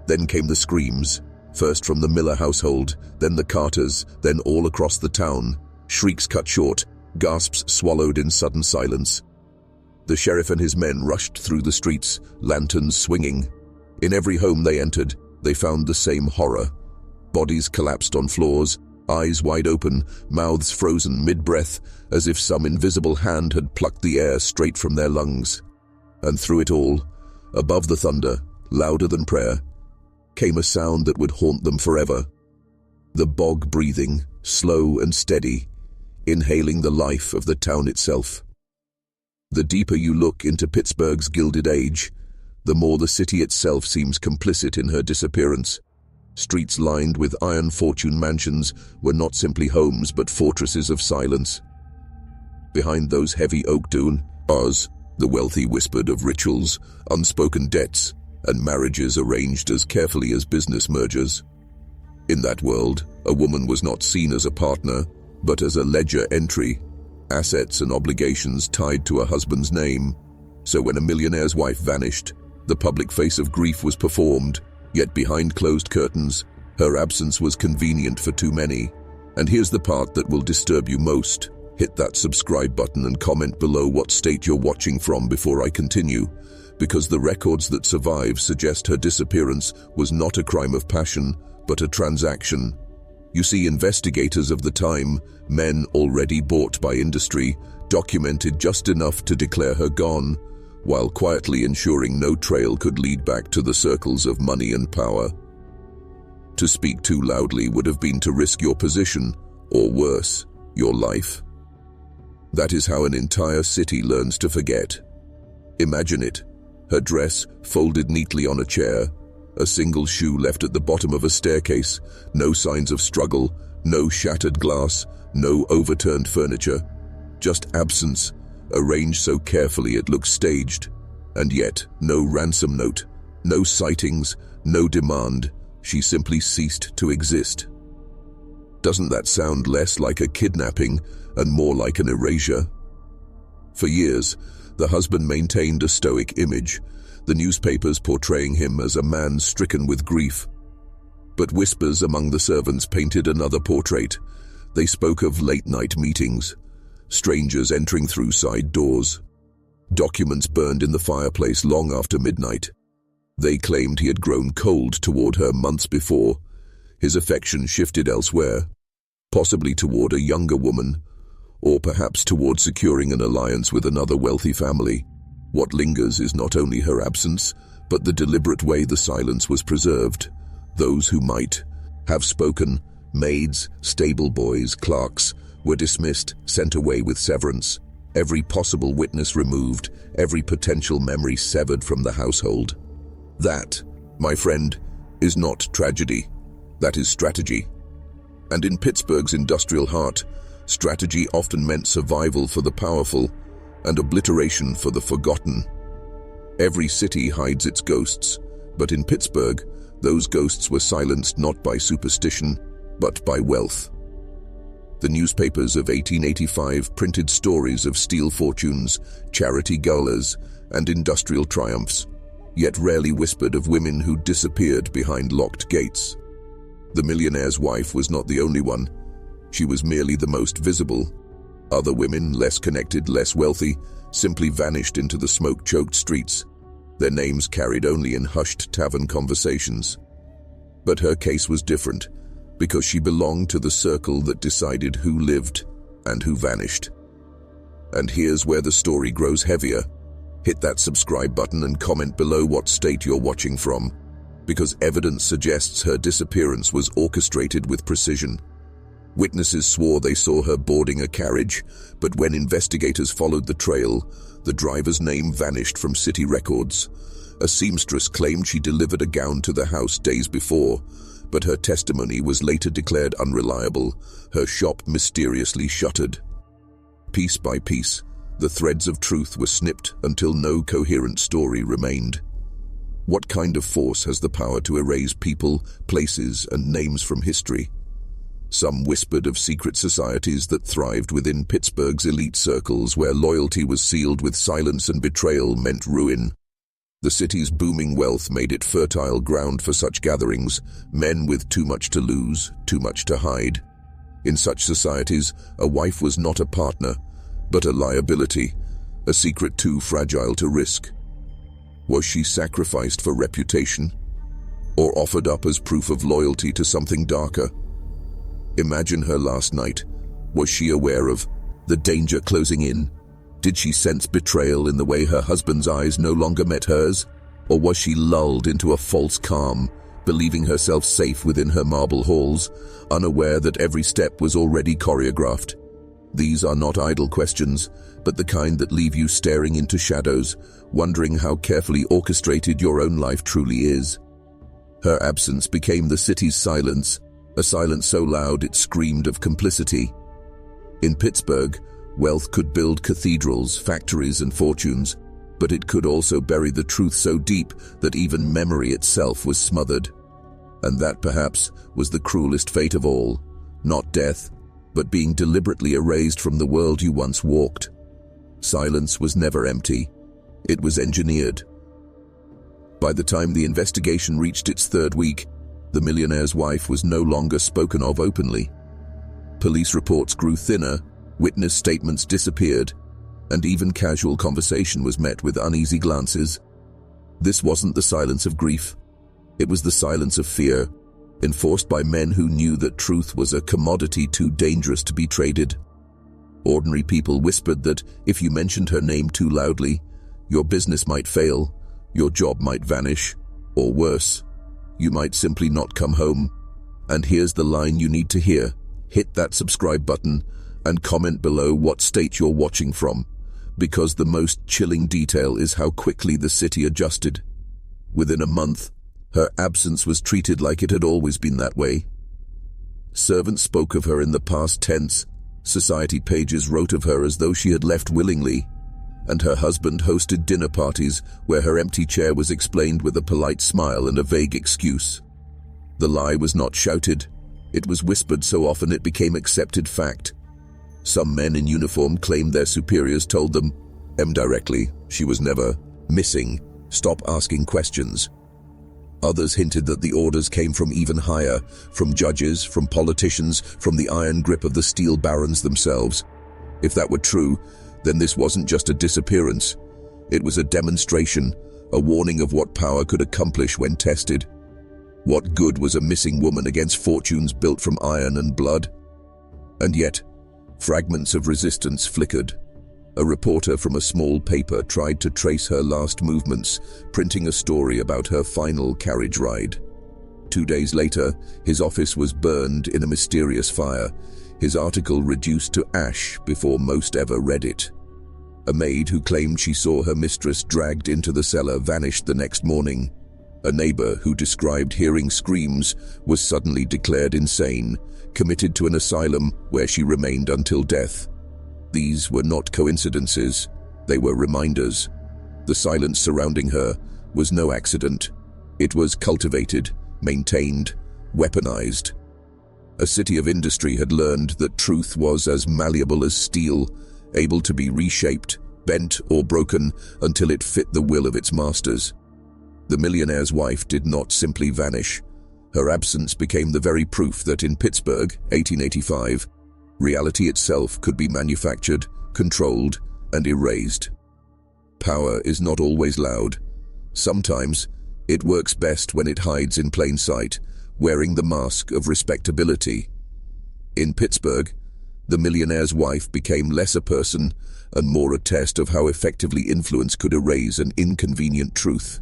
Then came the screams, first from the Miller household, then the Carters, then all across the town. Shrieks cut short, gasps swallowed in sudden silence. The sheriff and his men rushed through the streets, lanterns swinging. In every home they entered, they found the same horror. Bodies collapsed on floors, eyes wide open, mouths frozen mid-breath, as if some invisible hand had plucked the air straight from their lungs. And through it all, above the thunder, louder than prayer, came a sound that would haunt them forever. The bog breathing, slow and steady, inhaling the life of the town itself. The deeper you look into Pittsburgh's Gilded Age, the more the city itself seems complicit in her disappearance. Streets lined with iron fortune mansions were not simply homes but fortresses of silence. Behind those heavy oak doors, the wealthy whispered of rituals, unspoken debts, and marriages arranged as carefully as business mergers. In that world, a woman was not seen as a partner, but as a ledger entry, assets and obligations tied to a husband's name. So when a millionaire's wife vanished, the public face of grief was performed, yet behind closed curtains, her absence was convenient for too many. And here's the part that will disturb you most. Hit that subscribe button and comment below what state you're watching from before I continue, because the records that survive suggest her disappearance was not a crime of passion, but a transaction. You see, investigators of the time, men already bought by industry, documented just enough to declare her gone, while quietly ensuring no trail could lead back to the circles of money and power. To speak too loudly would have been to risk your position, or worse, your life. That is how an entire city learns to forget. Imagine it, her dress folded neatly on a chair, a single shoe left at the bottom of a staircase, no signs of struggle, no shattered glass, no overturned furniture, just absence, arranged so carefully it looks staged. And yet, no ransom note, no sightings, no demand, she simply ceased to exist. Doesn't that sound less like a kidnapping and more like an erasure? For years, the husband maintained a stoic image, the newspapers portraying him as a man stricken with grief. But whispers among the servants painted another portrait. They spoke of late-night meetings, strangers entering through side doors, documents burned in the fireplace long after midnight. They claimed he had grown cold toward her months before. His affection shifted elsewhere, possibly toward a younger woman, or perhaps toward securing an alliance with another wealthy family. What lingers is not only her absence, but the deliberate way the silence was preserved. Those who might have spoken, maids, stable boys, clerks, were dismissed, sent away with severance. Every possible witness removed, every potential memory severed from the household. That, my friend, is not tragedy. That is strategy. And in Pittsburgh's industrial heart, strategy often meant survival for the powerful and obliteration for the forgotten. Every city hides its ghosts, but in Pittsburgh, those ghosts were silenced not by superstition, but by wealth. The newspapers of 1885 printed stories of steel fortunes, charity galas, and industrial triumphs, yet rarely whispered of women who disappeared behind locked gates. The millionaire's wife was not the only one. She was merely the most visible. Other women, less connected, less wealthy, simply vanished into the smoke-choked streets, their names carried only in hushed tavern conversations. But her case was different, because she belonged to the circle that decided who lived and who vanished. And here's where the story grows heavier. Hit that subscribe button and comment below what state you're watching from, because evidence suggests her disappearance was orchestrated with precision. Witnesses swore they saw her boarding a carriage, but when investigators followed the trail, the driver's name vanished from city records. A seamstress claimed she delivered a gown to the house days before, but her testimony was later declared unreliable, her shop mysteriously shuttered. Piece by piece, the threads of truth were snipped until no coherent story remained. What kind of force has the power to erase people, places, and names from history? Some whispered of secret societies that thrived within Pittsburgh's elite circles where loyalty was sealed with silence and betrayal meant ruin. The city's booming wealth made it fertile ground for such gatherings, men with too much to lose, too much to hide. In such societies, a wife was not a partner, but a liability, a secret too fragile to risk. Was she sacrificed for reputation, or offered up as proof of loyalty to something darker? Imagine her last night. Was she aware of the danger closing in? Did she sense betrayal in the way her husband's eyes no longer met hers? Or was she lulled into a false calm, believing herself safe within her marble halls, unaware that every step was already choreographed? These are not idle questions, but the kind that leave you staring into shadows, wondering how carefully orchestrated your own life truly is. Her absence became the city's silence, a silence so loud it screamed of complicity. In Pittsburgh, wealth could build cathedrals, factories, and fortunes, but it could also bury the truth so deep that even memory itself was smothered. And that, perhaps, was the cruelest fate of all, not death, but being deliberately erased from the world you once walked. Silence was never empty. It was engineered. By the time the investigation reached its third week, the millionaire's wife was no longer spoken of openly. Police reports grew thinner, witness statements disappeared, and even casual conversation was met with uneasy glances. This wasn't the silence of grief. It was the silence of fear, enforced by men who knew that truth was a commodity too dangerous to be traded. Ordinary people whispered that if you mentioned her name too loudly, your business might fail, your job might vanish, or worse, you might simply not come home. And here's the line you need to hear. Hit that subscribe button and comment below what state you're watching from, because the most chilling detail is how quickly the city adjusted. Within a month, her absence was treated like it had always been that way. Servants spoke of her in the past tense, society pages wrote of her as though she had left willingly, and her husband hosted dinner parties where her empty chair was explained with a polite smile and a vague excuse. The lie was not shouted, it was whispered so often it became accepted fact. Some men in uniform claimed their superiors told them, directly, she was never missing, stop asking questions. Others hinted that the orders came from even higher, from judges, from politicians, from the iron grip of the steel barons themselves. If that were true, then this wasn't just a disappearance. It was a demonstration, a warning of what power could accomplish when tested. What good was a missing woman against fortunes built from iron and blood? And yet, fragments of resistance flickered. A reporter from a small paper tried to trace her last movements, printing a story about her final carriage ride. 2 days later, his office was burned in a mysterious fire, his article reduced to ash before most ever read it. A maid who claimed she saw her mistress dragged into the cellar vanished the next morning. A neighbor who described hearing screams was suddenly declared insane, committed to an asylum where she remained until death. These were not coincidences, they were reminders. The silence surrounding her was no accident. It was cultivated, maintained, weaponized. A city of industry had learned that truth was as malleable as steel, able to be reshaped, bent or broken until it fit the will of its masters. The millionaire's wife did not simply vanish. Her absence became the very proof that in Pittsburgh, 1885, reality itself could be manufactured, controlled, and erased. Power is not always loud. Sometimes, it works best when it hides in plain sight, wearing the mask of respectability. In Pittsburgh, the millionaire's wife became less a person and more a test of how effectively influence could erase an inconvenient truth.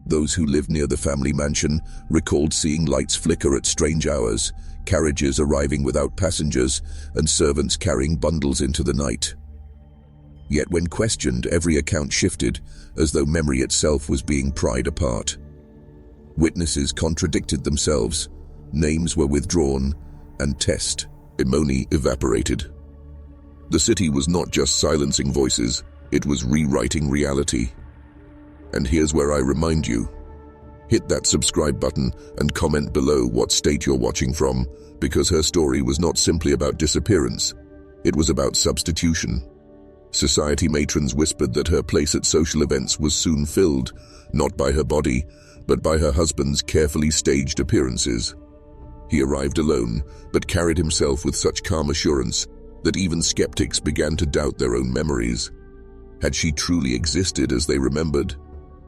Those who lived near the family mansion recalled seeing lights flicker at strange hours, carriages arriving without passengers, and servants carrying bundles into the night. Yet when questioned, every account shifted, as though memory itself was being pried apart. Witnesses contradicted themselves, names were withdrawn, and testimony evaporated. The city was not just silencing voices, it was rewriting reality. And here's where I remind you, hit that subscribe button and comment below what state you're watching from, because her story was not simply about disappearance, it was about substitution. Society matrons whispered that her place at social events was soon filled, not by her body, but by her husband's carefully staged appearances. He arrived alone, but carried himself with such calm assurance that even skeptics began to doubt their own memories. Had she truly existed as they remembered,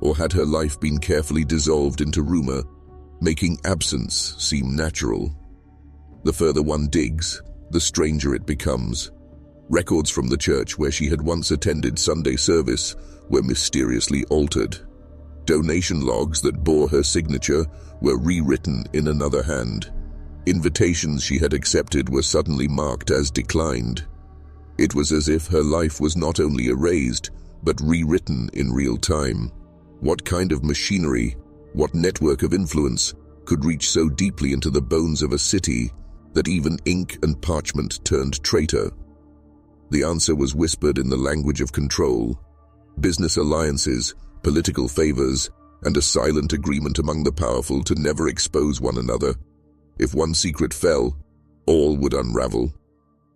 or had her life been carefully dissolved into rumor, making absence seem natural? The further one digs, the stranger it becomes. Records from the church where she had once attended Sunday service were mysteriously altered. Donation logs that bore her signature were rewritten in another hand. Invitations she had accepted were suddenly marked as declined. It was as if her life was not only erased, but rewritten in real time. What kind of machinery, what network of influence could reach so deeply into the bones of a city that even ink and parchment turned traitor? The answer was whispered in the language of control. Business alliances, political favors, and a silent agreement among the powerful to never expose one another. If one secret fell, all would unravel.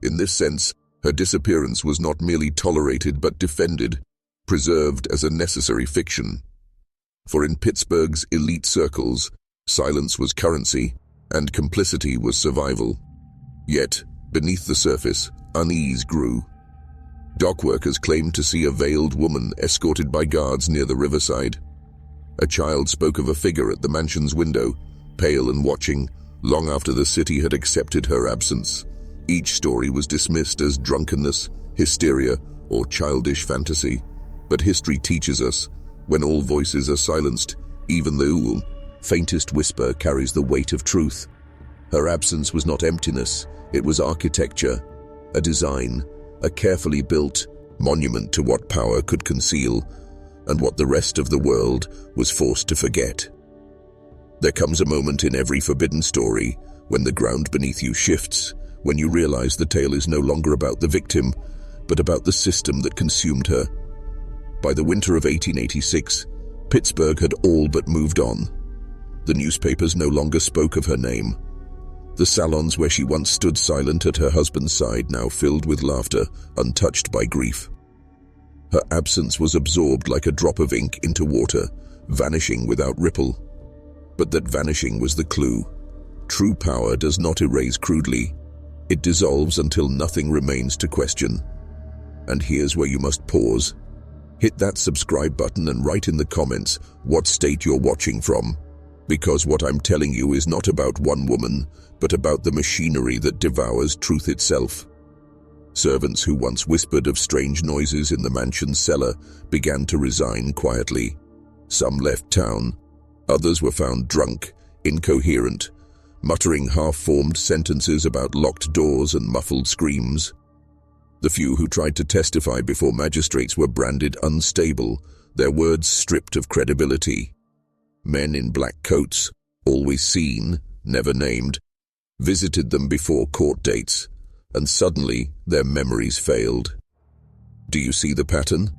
In this sense, her disappearance was not merely tolerated but defended, preserved as a necessary fiction. For in Pittsburgh's elite circles, silence was currency, and complicity was survival. Yet, beneath the surface, unease grew. Dock workers claimed to see a veiled woman escorted by guards near the riverside. A child spoke of a figure at the mansion's window, pale and watching, long after the city had accepted her absence. Each story was dismissed as drunkenness, hysteria, or childish fantasy. But history teaches us, when all voices are silenced, even the faintest whisper carries the weight of truth. Her absence was not emptiness, it was architecture, a design, a carefully built monument to what power could conceal and what the rest of the world was forced to forget. There comes a moment in every forbidden story when the ground beneath you shifts, when you realize the tale is no longer about the victim, but about the system that consumed her. By the winter of 1886, Pittsburgh had all but moved on. The newspapers no longer spoke of her name. The salons where she once stood silent at her husband's side now filled with laughter, untouched by grief. Her absence was absorbed like a drop of ink into water, vanishing without ripple. But that vanishing was the clue. True power does not erase crudely. It dissolves until nothing remains to question. And here's where you must pause. Hit that subscribe button and write in the comments what state you're watching from. Because what I'm telling you is not about one woman, but about the machinery that devours truth itself. Servants who once whispered of strange noises in the mansion's cellar began to resign quietly. Some left town. Others were found drunk, incoherent, muttering half-formed sentences about locked doors and muffled screams. The few who tried to testify before magistrates were branded unstable, their words stripped of credibility. Men in black coats, always seen, never named, visited them before court dates, and suddenly their memories failed. Do you see the pattern?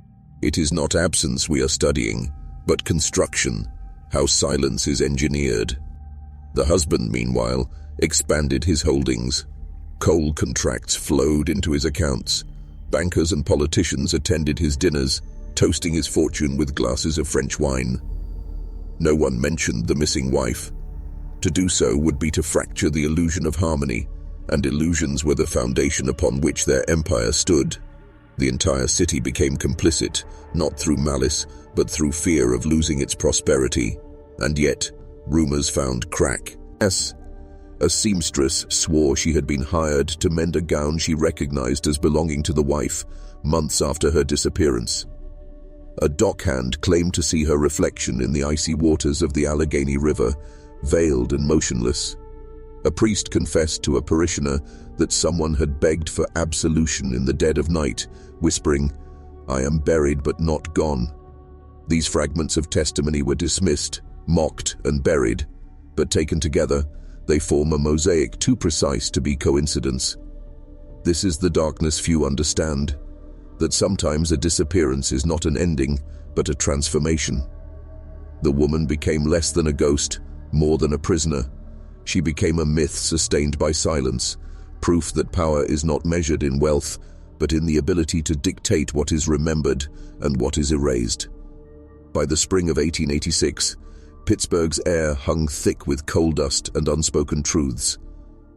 It is not absence we are studying, but construction, how silence is engineered. The husband, meanwhile, expanded his holdings. Coal contracts flowed into his accounts. Bankers and politicians attended his dinners, toasting his fortune with glasses of French wine. No one mentioned the missing wife. To do so would be to fracture the illusion of harmony, and illusions were the foundation upon which their empire stood. The entire city became complicit, not through malice, but through fear of losing its prosperity. And yet, rumors found crack. Yes, a seamstress swore she had been hired to mend a gown she recognized as belonging to the wife, months after her disappearance. A dockhand claimed to see her reflection in the icy waters of the Allegheny River, veiled and motionless. A priest confessed to a parishioner that someone had begged for absolution in the dead of night, whispering, "I am buried but not gone." These fragments of testimony were dismissed, mocked and buried, but taken together, they form a mosaic too precise to be coincidence. This is the darkness few understand, that sometimes a disappearance is not an ending, but a transformation. The woman became less than a ghost, more than a prisoner. She became a myth sustained by silence, proof that power is not measured in wealth, but in the ability to dictate what is remembered and what is erased. By the spring of 1886, Pittsburgh's air hung thick with coal dust and unspoken truths.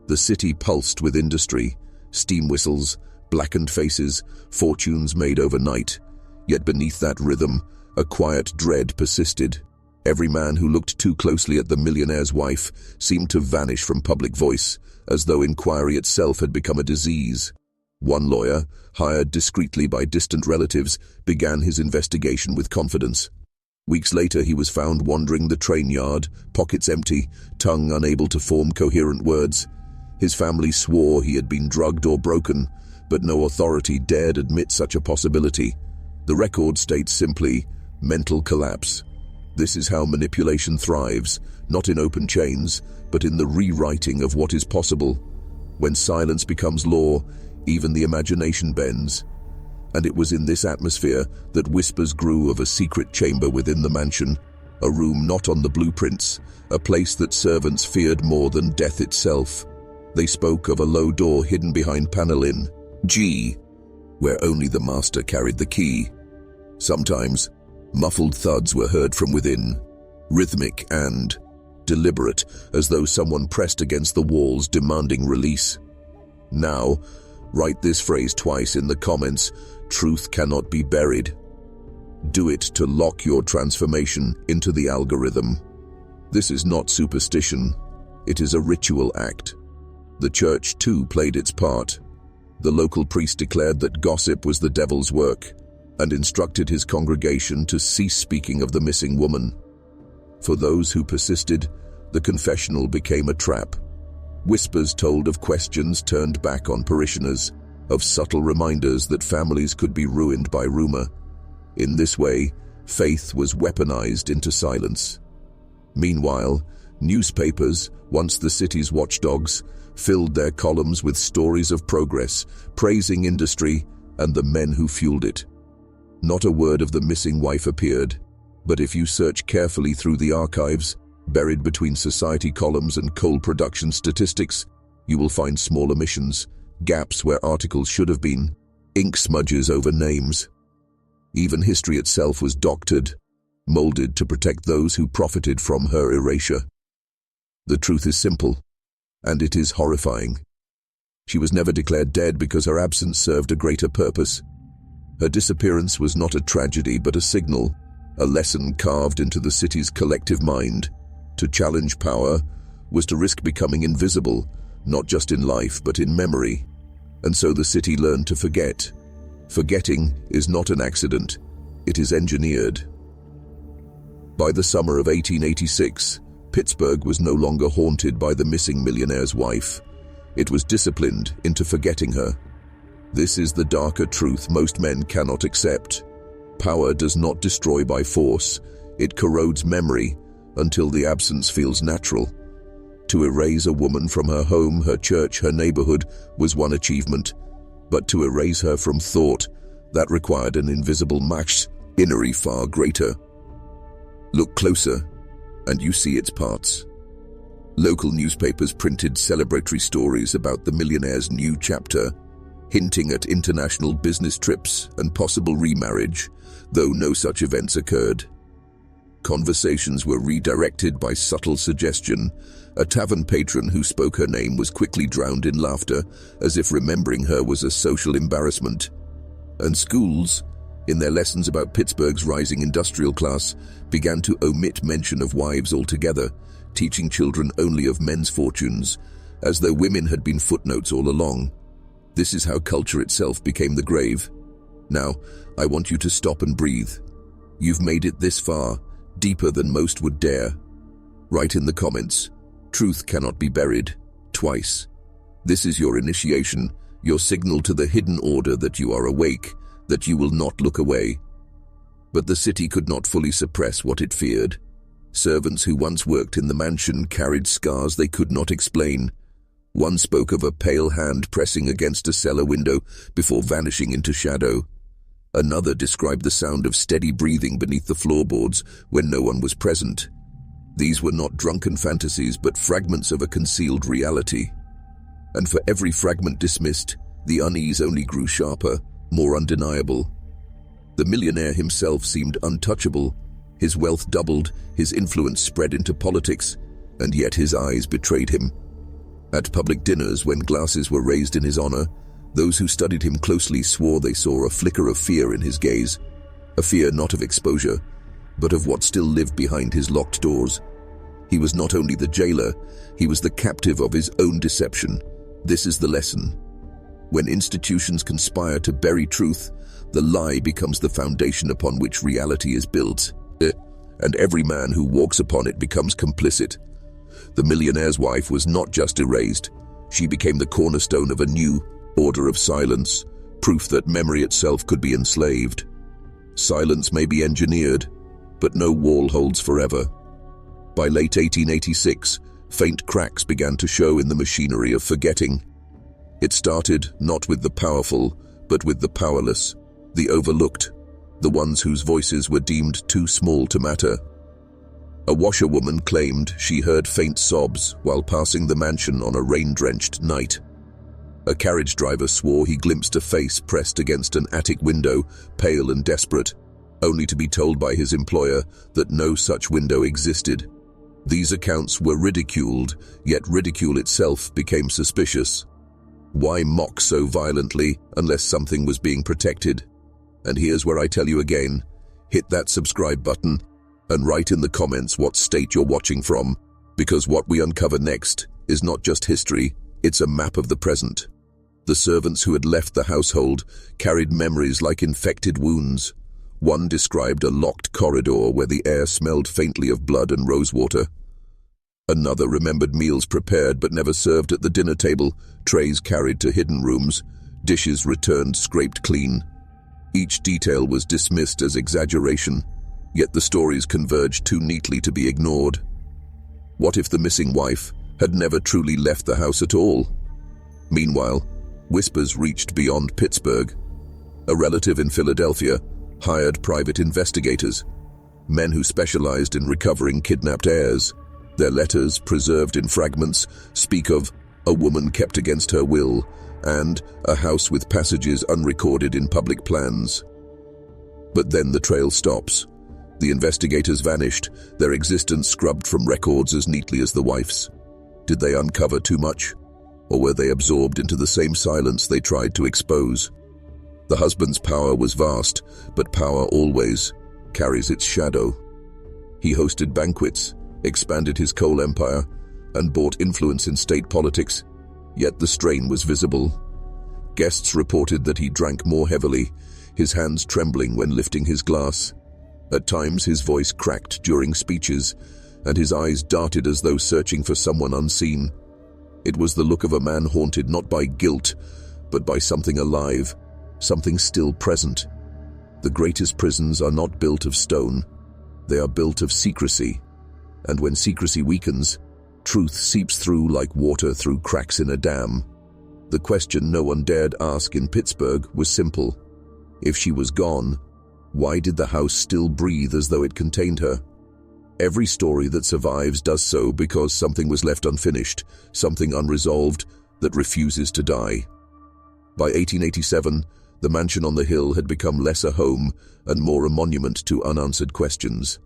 The city pulsed with industry, steam whistles, blackened faces, fortunes made overnight. Yet beneath that rhythm, a quiet dread persisted. Every man who looked too closely at the millionaire's wife seemed to vanish from public voice, as though inquiry itself had become a disease. One lawyer, hired discreetly by distant relatives, began his investigation with confidence. Weeks later, he was found wandering the train yard, pockets empty, tongue unable to form coherent words. His family swore he had been drugged or broken, but no authority dared admit such a possibility. The record states simply, mental collapse. This is how manipulation thrives, not in open chains, but in the rewriting of what is possible. When silence becomes law, even the imagination bends. And it was in this atmosphere that whispers grew of a secret chamber within the mansion, a room not on the blueprints, a place that servants feared more than death itself. They spoke of a low door hidden behind panelin G, where only the master carried the key. Sometimes, muffled thuds were heard from within, rhythmic and deliberate, as though someone pressed against the walls demanding release. Now, write this phrase twice in the comments: truth cannot be buried. Do it to lock your transformation into the algorithm. This is not superstition, it is a ritual act. The church too played its part. The local priest declared that gossip was the devil's work, and instructed his congregation to cease speaking of the missing woman. For those who persisted, the confessional became a trap. Whispers told of questions turned back on parishioners, of subtle reminders that families could be ruined by rumor. In this way, faith was weaponized into silence. Meanwhile, newspapers, once the city's watchdogs, filled their columns with stories of progress, praising industry and the men who fueled it. Not a word of the missing wife appeared, but if you search carefully through the archives, buried between society columns and coal production statistics, you will find small omissions, gaps where articles should have been, ink smudges over names. Even history itself was doctored, molded to protect those who profited from her erasure. The truth is simple, and it is horrifying. She was never declared dead because her absence served a greater purpose. Her disappearance was not a tragedy but a signal, a lesson carved into the city's collective mind. To challenge power was to risk becoming invisible, not just in life but in memory. And so the city learned to forget. Forgetting is not an accident, it is engineered. By the summer of 1886, Pittsburgh was no longer haunted by the missing millionaire's wife. It was disciplined into forgetting her. This is the darker truth most men cannot accept. Power does not destroy by force, it corrodes memory until the absence feels natural. To erase a woman from her home, her church, her neighborhood was one achievement, but to erase her from thought, that required an invisible machinery far greater. Look closer, and you see its parts. Local newspapers printed celebratory stories about the millionaire's new chapter, hinting at international business trips and possible remarriage, though no such events occurred. Conversations were redirected by subtle suggestion. A tavern patron who spoke her name was quickly drowned in laughter, as if remembering her was a social embarrassment. And schools, in their lessons about Pittsburgh's rising industrial class, began to omit mention of wives altogether, teaching children only of men's fortunes, as though women had been footnotes all along. This is how culture itself became the grave. Now, I want you to stop and breathe. You've made it this far, deeper than most would dare. Write in the comments, truth cannot be buried, twice. This is your initiation, your signal to the hidden order that you are awake, that you will not look away. But the city could not fully suppress what it feared. Servants who once worked in the mansion carried scars they could not explain. One spoke of a pale hand pressing against a cellar window before vanishing into shadow. Another described the sound of steady breathing beneath the floorboards when no one was present. These were not drunken fantasies, but fragments of a concealed reality. And for every fragment dismissed, the unease only grew sharper, more undeniable. The millionaire himself seemed untouchable, His wealth doubled, his influence spread into politics, and yet his eyes betrayed him. At public dinners, when glasses were raised in his honor, those who studied him closely swore they saw a flicker of fear in his gaze, a fear not of exposure, but of what still lived behind his locked doors. He was not only the jailer, he was the captive of his own deception. This is the lesson. When institutions conspire to bury truth, the lie becomes the foundation upon which reality is built, and every man who walks upon it becomes complicit. The millionaire's wife was not just erased, she became the cornerstone of a new order of silence, proof that memory itself could be enslaved. Silence may be engineered, but no wall holds forever. By late 1886, faint cracks began to show in the machinery of forgetting. It started not with the powerful, but with the powerless, the overlooked, the ones whose voices were deemed too small to matter. A washerwoman claimed she heard faint sobs while passing the mansion on a rain-drenched night. A carriage driver swore he glimpsed a face pressed against an attic window, pale and desperate, only to be told by his employer that no such window existed. These accounts were ridiculed, yet ridicule itself became suspicious. Why mock so violently unless something was being protected? And here's where I tell you again, hit that subscribe button and write in the comments what state you're watching from, because what we uncover next is not just history, it's a map of the present. The servants who had left the household carried memories like infected wounds. One described a locked corridor where the air smelled faintly of blood and rosewater. Another remembered meals prepared but never served at the dinner table, trays carried to hidden rooms, dishes returned scraped clean. Each detail was dismissed as exaggeration, yet the stories converged too neatly to be ignored. What if the missing wife had never truly left the house at all? Meanwhile, whispers reached beyond Pittsburgh. A relative in Philadelphia hired private investigators, men who specialized in recovering kidnapped heirs. Their letters, preserved in fragments, speak of a woman kept against her will and a house with passages unrecorded in public plans. But then the trail stops. The investigators vanished, their existence scrubbed from records as neatly as the wife's. Did they uncover too much? Or were they absorbed into the same silence they tried to expose? The husband's power was vast, but power always carries its shadow. He hosted banquets, expanded his coal empire, and bought influence in state politics, yet the strain was visible. Guests reported that he drank more heavily, his hands trembling when lifting his glass. At times his voice cracked during speeches, and his eyes darted as though searching for someone unseen. It was the look of a man haunted not by guilt, but by something alive, something still present. The greatest prisons are not built of stone, they are built of secrecy. And when secrecy weakens, truth seeps through like water through cracks in a dam. The question no one dared ask in Pittsburgh was simple. If she was gone, why did the house still breathe as though it contained her? Every story that survives does so because something was left unfinished, something unresolved that refuses to die. By 1887, the mansion on the hill had become less a home and more a monument to unanswered questions.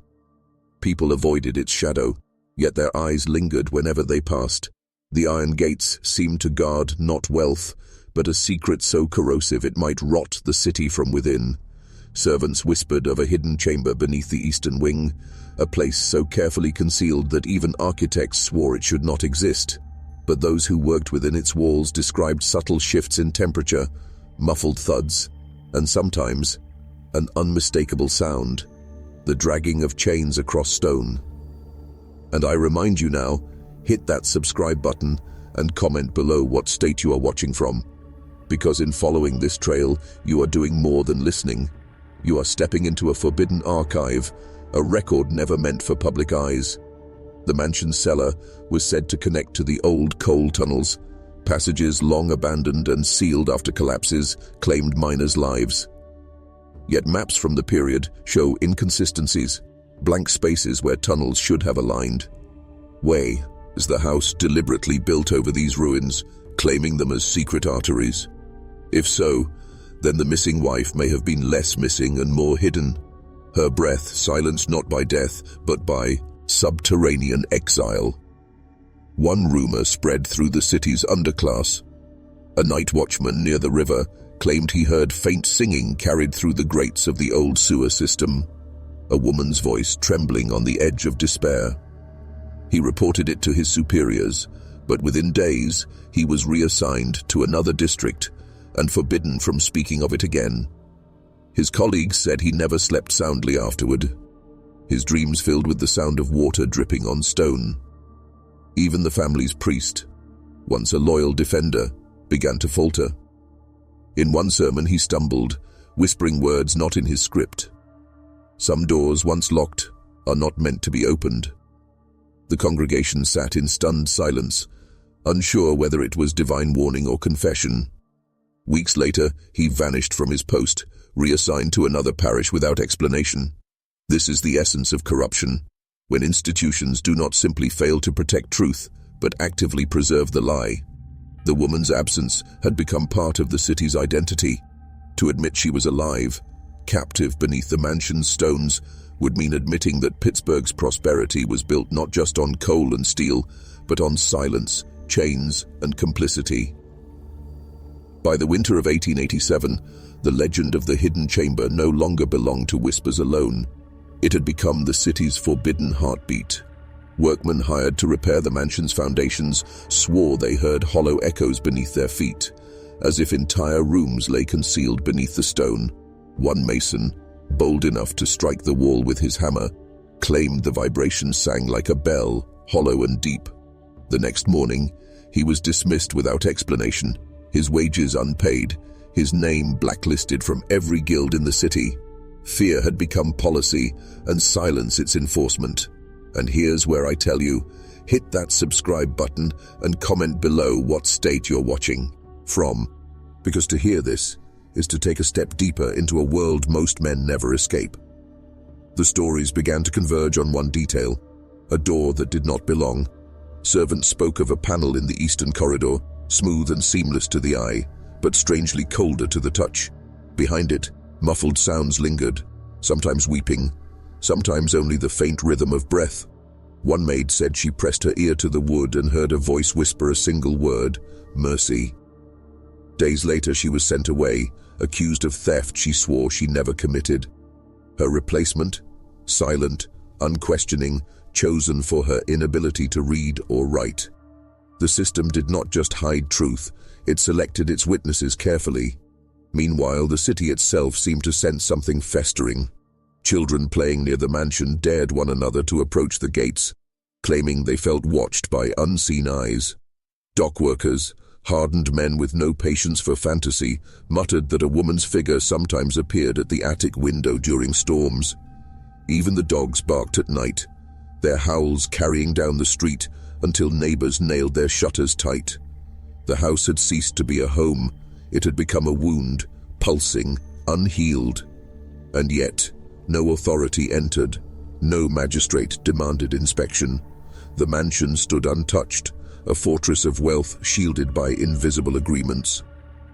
People avoided its shadow, yet their eyes lingered whenever they passed. The iron gates seemed to guard not wealth, but a secret so corrosive it might rot the city from within. Servants whispered of a hidden chamber beneath the eastern wing, a place so carefully concealed that even architects swore it should not exist. But those who worked within its walls described subtle shifts in temperature, muffled thuds, and sometimes an unmistakable sound, the dragging of chains across stone. And I remind you now, hit that subscribe button and comment below what state you are watching from, because in following this trail, you are doing more than listening. You are stepping into a forbidden archive, a record never meant for public eyes. The mansion's cellar was said to connect to the old coal tunnels. Passages long abandoned and sealed after collapses claimed miners' lives. Yet maps from the period show inconsistencies, blank spaces where tunnels should have aligned. Was the house deliberately built over these ruins, claiming them as secret arteries? If so, then the missing wife may have been less missing and more hidden. Her breath silenced not by death, but by subterranean exile. One rumor spread through the city's underclass. A night watchman near the river claimed he heard faint singing carried through the grates of the old sewer system, a woman's voice trembling on the edge of despair. He reported it to his superiors, but within days he was reassigned to another district and forbidden from speaking of it again. His colleagues said he never slept soundly afterward, his dreams filled with the sound of water dripping on stone. Even the family's priest, once a loyal defender, began to falter. In one sermon he stumbled, whispering words not in his script. Some doors, once locked, are not meant to be opened. The congregation sat in stunned silence, unsure whether it was divine warning or confession. Weeks later, he vanished from his post, reassigned to another parish without explanation. This is the essence of corruption, when institutions do not simply fail to protect truth, but actively preserve the lie. The woman's absence had become part of the city's identity. To admit she was alive, captive beneath the mansion's stones, would mean admitting that Pittsburgh's prosperity was built not just on coal and steel, but on silence, chains, and complicity. By the winter of 1887, the legend of the hidden chamber no longer belonged to whispers alone. It had become the city's forbidden heartbeat. Workmen hired to repair the mansion's foundations swore they heard hollow echoes beneath their feet, as if entire rooms lay concealed beneath the stone. One mason, bold enough to strike the wall with his hammer, claimed the vibration sang like a bell, hollow and deep. The next morning, he was dismissed without explanation, his wages unpaid, his name blacklisted from every guild in the city. Fear had become policy, and silence its enforcement. And here's where I tell you, hit that subscribe button and comment below what state you're watching from, because to hear this is to take a step deeper into a world most men never escape. The stories began to converge on one detail, a door that did not belong. Servants spoke of a panel in the eastern corridor, smooth and seamless to the eye, but strangely colder to the touch. Behind it, muffled sounds lingered, sometimes weeping, sometimes only the faint rhythm of breath. One maid said she pressed her ear to the wood and heard a voice whisper a single word, mercy. Days later she was sent away, accused of theft she swore she never committed. Her replacement, silent, unquestioning, chosen for her inability to read or write. The system did not just hide truth, it selected its witnesses carefully. Meanwhile, the city itself seemed to sense something festering. Children playing near the mansion dared one another to approach the gates, claiming they felt watched by unseen eyes. Dock workers, hardened men with no patience for fantasy, muttered that a woman's figure sometimes appeared at the attic window during storms. Even the dogs barked at night, their howls carrying down the street until neighbors nailed their shutters tight. The house had ceased to be a home. It had become a wound, pulsing, unhealed. And yet, no authority entered, no magistrate demanded inspection. The mansion stood untouched, a fortress of wealth shielded by invisible agreements.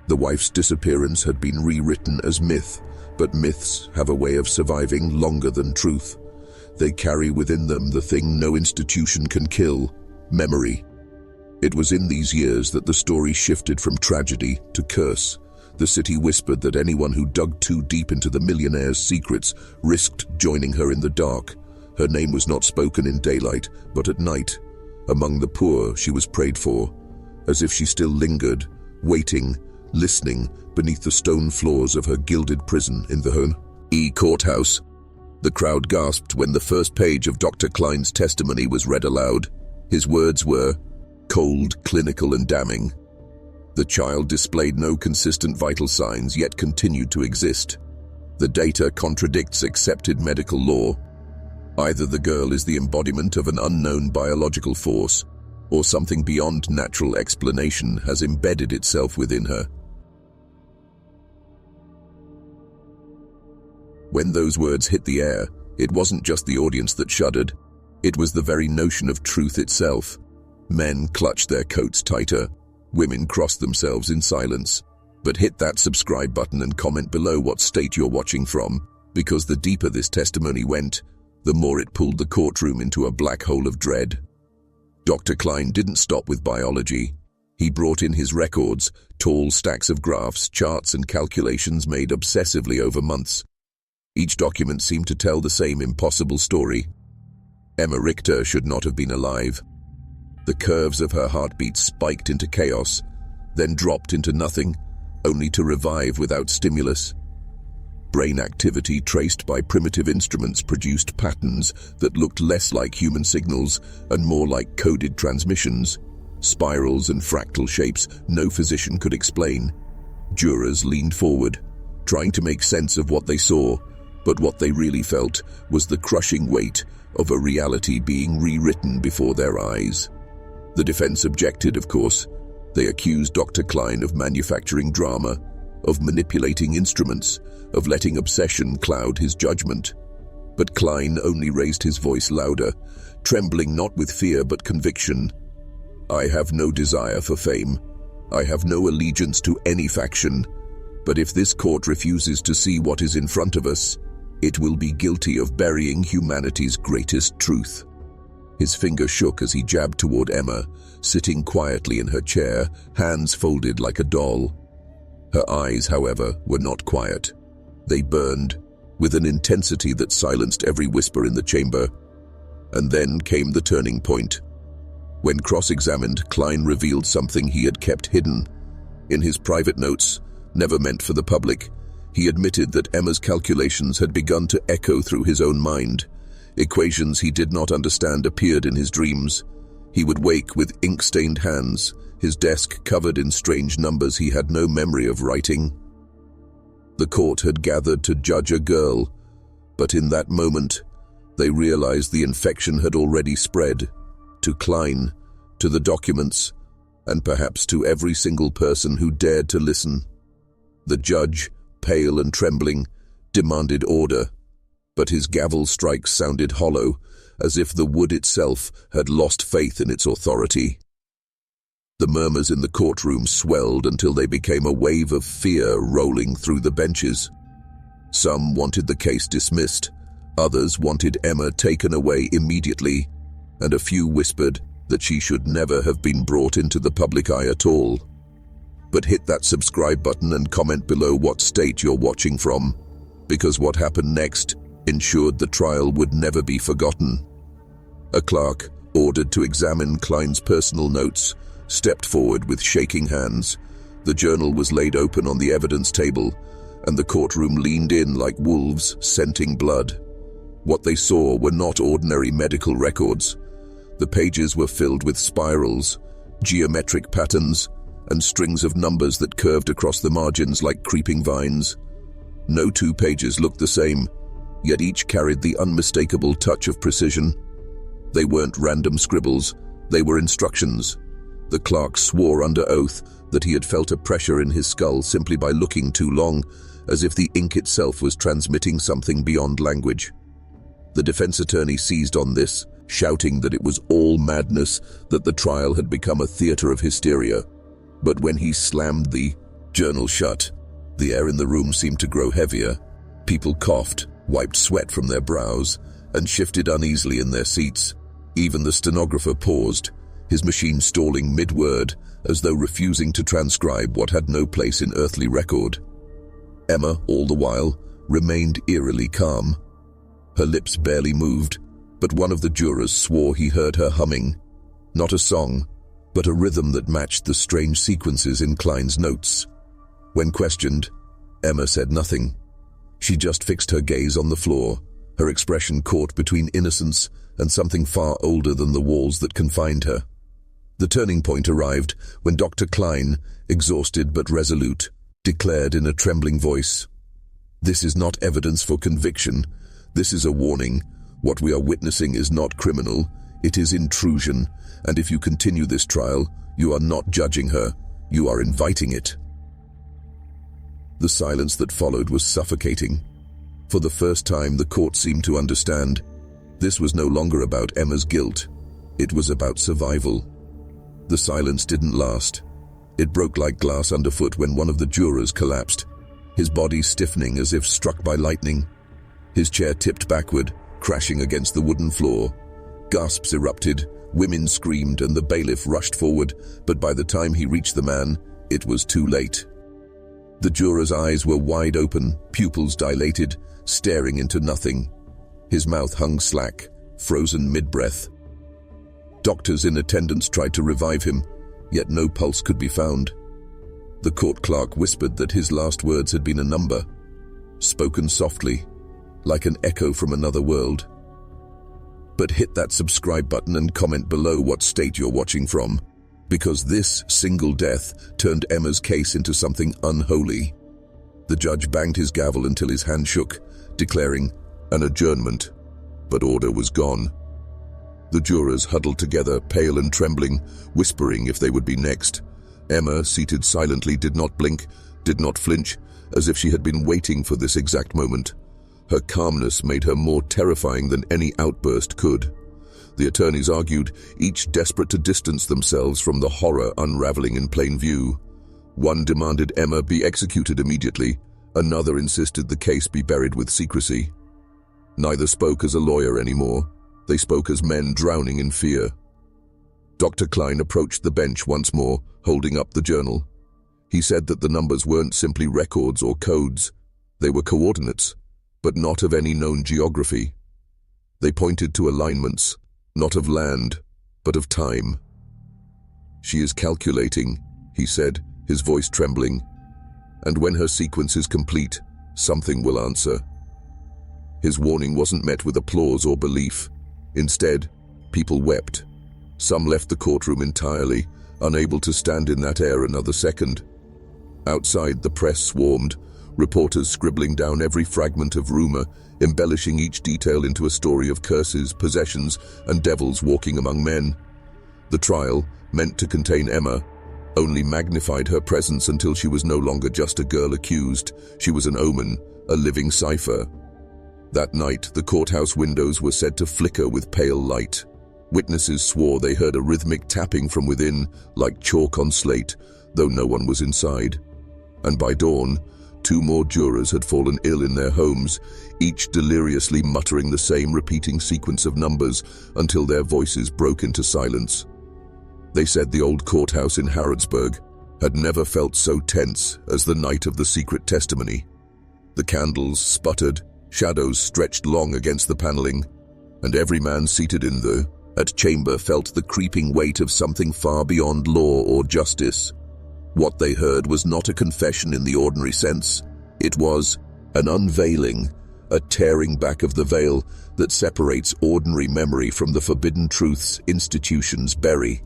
The wife's disappearance had been rewritten as myth, but myths have a way of surviving longer than truth. They carry within them the thing no institution can kill, memory. It was in these years that the story shifted from tragedy to curse. The city whispered that anyone who dug too deep into the millionaire's secrets risked joining her in the dark. Her name was not spoken in daylight, but at night. Among the poor, she was prayed for, as if she still lingered, waiting, listening, beneath the stone floors of her gilded prison in the courthouse. The crowd gasped when the first page of Dr. Klein's testimony was read aloud. His words were cold, clinical, and damning. The child displayed no consistent vital signs, yet continued to exist. The data contradicts accepted medical law. Either the girl is the embodiment of an unknown biological force, or something beyond natural explanation has embedded itself within her. When those words hit the air, it wasn't just the audience that shuddered. It was the very notion of truth itself. Men clutched their coats tighter. Women crossed themselves in silence. But hit that subscribe button and comment below what state you're watching from. because the deeper this testimony went, the more it pulled the courtroom into a black hole of dread. Dr. Klein didn't stop with biology. He brought in his records, tall stacks of graphs, charts, and calculations made obsessively over months. Each document seemed to tell the same impossible story. Emma Richter should not have been alive. The curves of her heartbeat spiked into chaos, then dropped into nothing, only to revive without stimulus. Brain activity traced by primitive instruments produced patterns that looked less like human signals and more like coded transmissions, spirals and fractal shapes no physician could explain. Jurors leaned forward, trying to make sense of what they saw, but what they really felt was the crushing weight of a reality being rewritten before their eyes. The defense objected, of course. They accused Dr. Klein of manufacturing drama, of manipulating instruments, of letting obsession cloud his judgment. But Klein only raised his voice louder, trembling not with fear but conviction. "I have no desire for fame. I have no allegiance to any faction. But if this court refuses to see what is in front of us, it will be guilty of burying humanity's greatest truth." His finger shook as he jabbed toward Emma, sitting quietly in her chair, hands folded like a doll. Her eyes, however, were not quiet. They burned, with an intensity that silenced every whisper in the chamber. And then came the turning point. When cross-examined, Klein revealed something he had kept hidden. In his private notes, never meant for the public, he admitted that Emma's calculations had begun to echo through his own mind. Equations he did not understand appeared in his dreams. He would wake with ink-stained hands, his desk covered in strange numbers he had no memory of writing. The court had gathered to judge a girl, but in that moment, they realized the infection had already spread to Klein, to the documents, and perhaps to every single person who dared to listen. The judge, pale and trembling, demanded order, but his gavel strikes sounded hollow, as if the wood itself had lost faith in its authority. The murmurs in the courtroom swelled until they became a wave of fear rolling through the benches. Some wanted the case dismissed, others wanted Emma taken away immediately, and a few whispered that she should never have been brought into the public eye at all. But hit that subscribe button and comment below what state you're watching from, because what happened next ensured the trial would never be forgotten. A clerk, ordered to examine Klein's personal notes, stepped forward with shaking hands. The journal was laid open on the evidence table, and the courtroom leaned in like wolves scenting blood. What they saw were not ordinary medical records. The pages were filled with spirals, geometric patterns, and strings of numbers that curved across the margins like creeping vines. No two pages looked the same, yet each carried the unmistakable touch of precision. They weren't random scribbles, they were instructions. The clerk swore under oath that he had felt a pressure in his skull simply by looking too long, as if the ink itself was transmitting something beyond language. The defense attorney seized on this, shouting that it was all madness, that the trial had become a theater of hysteria. But when he slammed the journal shut, the air in the room seemed to grow heavier. People coughed, wiped sweat from their brows, and shifted uneasily in their seats. Even the stenographer paused, his machine stalling mid-word, as though refusing to transcribe what had no place in earthly record. Emma, all the while, remained eerily calm. Her lips barely moved, but one of the jurors swore he heard her humming. Not a song, but a rhythm that matched the strange sequences in Klein's notes. When questioned, Emma said nothing. She just fixed her gaze on the floor, her expression caught between innocence and something far older than the walls that confined her. The turning point arrived when Dr. Klein, exhausted but resolute, declared in a trembling voice, "This is not evidence for conviction. This is a warning. What we are witnessing is not criminal. It is intrusion, and if you continue this trial, you are not judging her. You are inviting it." The silence that followed was suffocating. For the first time, the court seemed to understand. This was no longer about Emma's guilt. It was about survival. The silence didn't last. It broke like glass underfoot when one of the jurors collapsed, his body stiffening as if struck by lightning. His chair tipped backward, crashing against the wooden floor. Gasps erupted, women screamed, and the bailiff rushed forward, but by the time he reached the man, it was too late. The juror's eyes were wide open, pupils dilated, staring into nothing. His mouth hung slack, frozen mid-breath. Doctors in attendance tried to revive him, yet no pulse could be found. The court clerk whispered that his last words had been a number, spoken softly, like an echo from another world. But hit that subscribe button and comment below what state you're watching from, because this single death turned Emma's case into something unholy. The judge banged his gavel until his hand shook, declaring an adjournment, but order was gone. The jurors huddled together, pale and trembling, whispering if they would be next. Emma, seated silently, did not blink, did not flinch, as if she had been waiting for this exact moment. Her calmness made her more terrifying than any outburst could. The attorneys argued, each desperate to distance themselves from the horror unraveling in plain view. One demanded Emma be executed immediately, another insisted the case be buried with secrecy. Neither spoke as a lawyer anymore. They spoke as men drowning in fear. Dr. Klein approached the bench once more, holding up the journal. He said that the numbers weren't simply records or codes. They were coordinates, but not of any known geography. They pointed to alignments, not of land, but of time. "She is calculating," he said, his voice trembling. "And when her sequence is complete, something will answer." His warning wasn't met with applause or belief. Instead, people wept. Some left the courtroom entirely, unable to stand in that air another second. Outside, the press swarmed, reporters scribbling down every fragment of rumor, embellishing each detail into a story of curses, possessions, and devils walking among men. The trial, meant to contain Emma, only magnified her presence until she was no longer just a girl accused. She was an omen, a living cipher. That night, the courthouse windows were said to flicker with pale light. Witnesses swore they heard a rhythmic tapping from within, like chalk on slate, though no one was inside. And by dawn, 2 more jurors had fallen ill in their homes, each deliriously muttering the same repeating sequence of numbers until their voices broke into silence. They said the old courthouse in Harrodsburg had never felt so tense as the night of the secret testimony. The candles sputtered, shadows stretched long against the paneling, and every man seated in the chamber felt the creeping weight of something far beyond law or justice. What they heard was not a confession in the ordinary sense. It was an unveiling, a tearing back of the veil that separates ordinary memory from the forbidden truths institutions bury.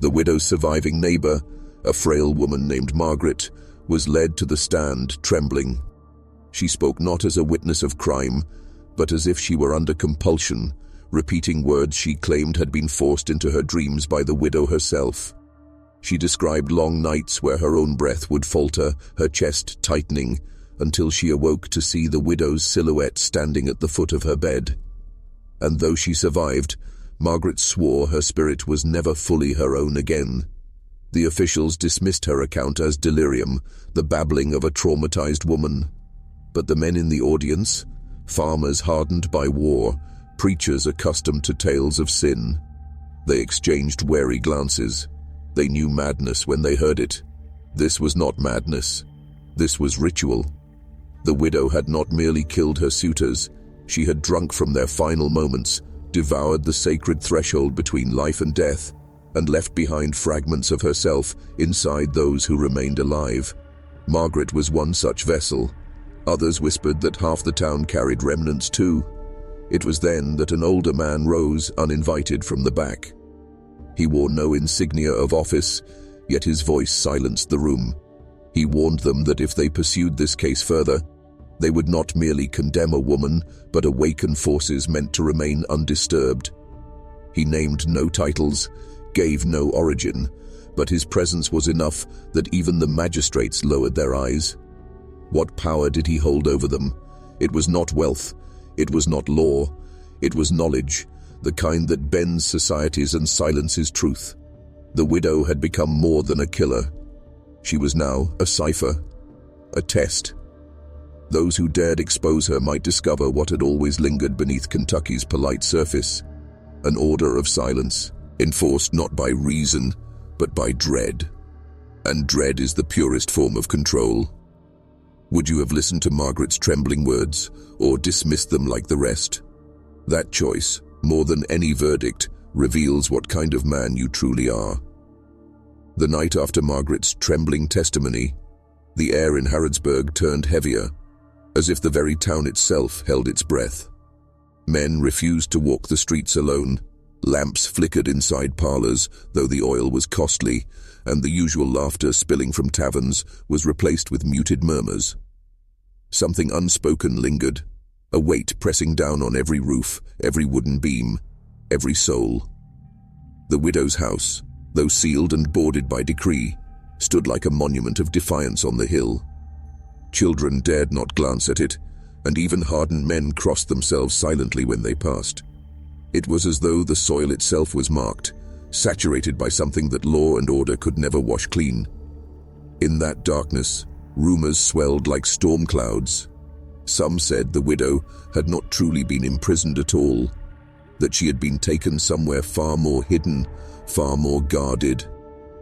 The widow's surviving neighbor, a frail woman named Margaret, was led to the stand, trembling. She spoke not as a witness of crime, but as if she were under compulsion, repeating words she claimed had been forced into her dreams by the widow herself. She described long nights where her own breath would falter, her chest tightening, until she awoke to see the widow's silhouette standing at the foot of her bed. And though she survived, Margaret swore her spirit was never fully her own again. The officials dismissed her account as delirium, the babbling of a traumatized woman. But the men in the audience, farmers hardened by war, preachers accustomed to tales of sin, they exchanged wary glances. They knew madness when they heard it. This was not madness. This was ritual. The widow had not merely killed her suitors, she had drunk from their final moments, devoured the sacred threshold between life and death, and left behind fragments of herself inside those who remained alive. Margaret was one such vessel. Others whispered that half the town carried remnants too. It was then that an older man rose uninvited from the back. He wore no insignia of office, yet his voice silenced the room. He warned them that if they pursued this case further, they would not merely condemn a woman, but awaken forces meant to remain undisturbed. He named no titles, gave no origin, but his presence was enough that even the magistrates lowered their eyes. What power did he hold over them? It was not wealth, it was not law, it was knowledge, the kind that bends societies and silences truth. The widow had become more than a killer. She was now a cipher, a test. Those who dared expose her might discover what had always lingered beneath Kentucky's polite surface, an order of silence, enforced not by reason, but by dread. And dread is the purest form of control. Would you have listened to Margaret's trembling words, or dismissed them like the rest? That choice, more than any verdict, reveals what kind of man you truly are. The night after Margaret's trembling testimony, the air in Harrodsburg turned heavier, as if the very town itself held its breath. Men refused to walk the streets alone. Lamps flickered inside parlors, though the oil was costly, and the usual laughter spilling from taverns was replaced with muted murmurs. Something unspoken lingered, a weight pressing down on every roof, every wooden beam, every soul. The widow's house, though sealed and boarded by decree, stood like a monument of defiance on the hill. Children dared not glance at it, and even hardened men crossed themselves silently when they passed. It was as though the soil itself was marked, saturated by something that law and order could never wash clean. In that darkness, rumors swelled like storm clouds. Some said the widow had not truly been imprisoned at all, that she had been taken somewhere far more hidden, far more guarded.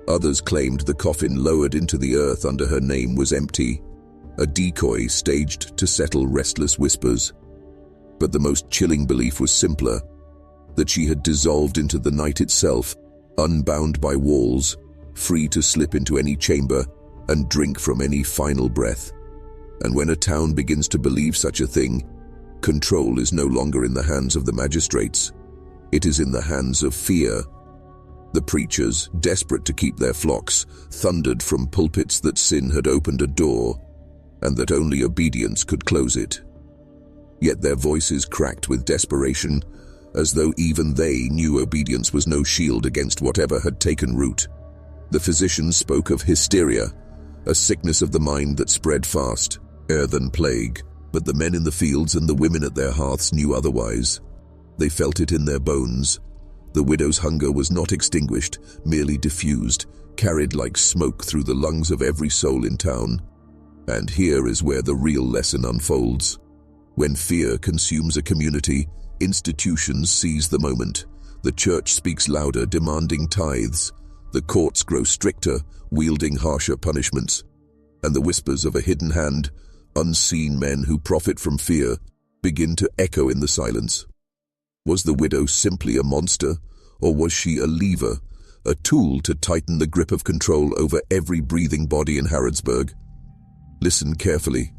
Others claimed the coffin lowered into the earth under her name was empty, a decoy staged to settle restless whispers. But the most chilling belief was simpler, that she had dissolved into the night itself, unbound by walls, free to slip into any chamber and drink from any final breath. And when a town begins to believe such a thing, control is no longer in the hands of the magistrates. It is in the hands of fear. The preachers, desperate to keep their flocks, thundered from pulpits that sin had opened a door, and that only obedience could close it. Yet their voices cracked with desperation, as though even they knew obedience was no shield against whatever had taken root. The physicians spoke of hysteria, a sickness of the mind that spread fast, ere than plague. But the men in the fields and the women at their hearths knew otherwise. They felt it in their bones. The widow's hunger was not extinguished, merely diffused, carried like smoke through the lungs of every soul in town. And here is where the real lesson unfolds. When fear consumes a community, institutions seize the moment. The church speaks louder, demanding tithes. The courts grow stricter, wielding harsher punishments. And the whispers of a hidden hand, unseen men who profit from fear, begin to echo in the silence. Was the widow simply a monster, or was she a lever, a tool to tighten the grip of control over every breathing body in Harrodsburg? Listen carefully.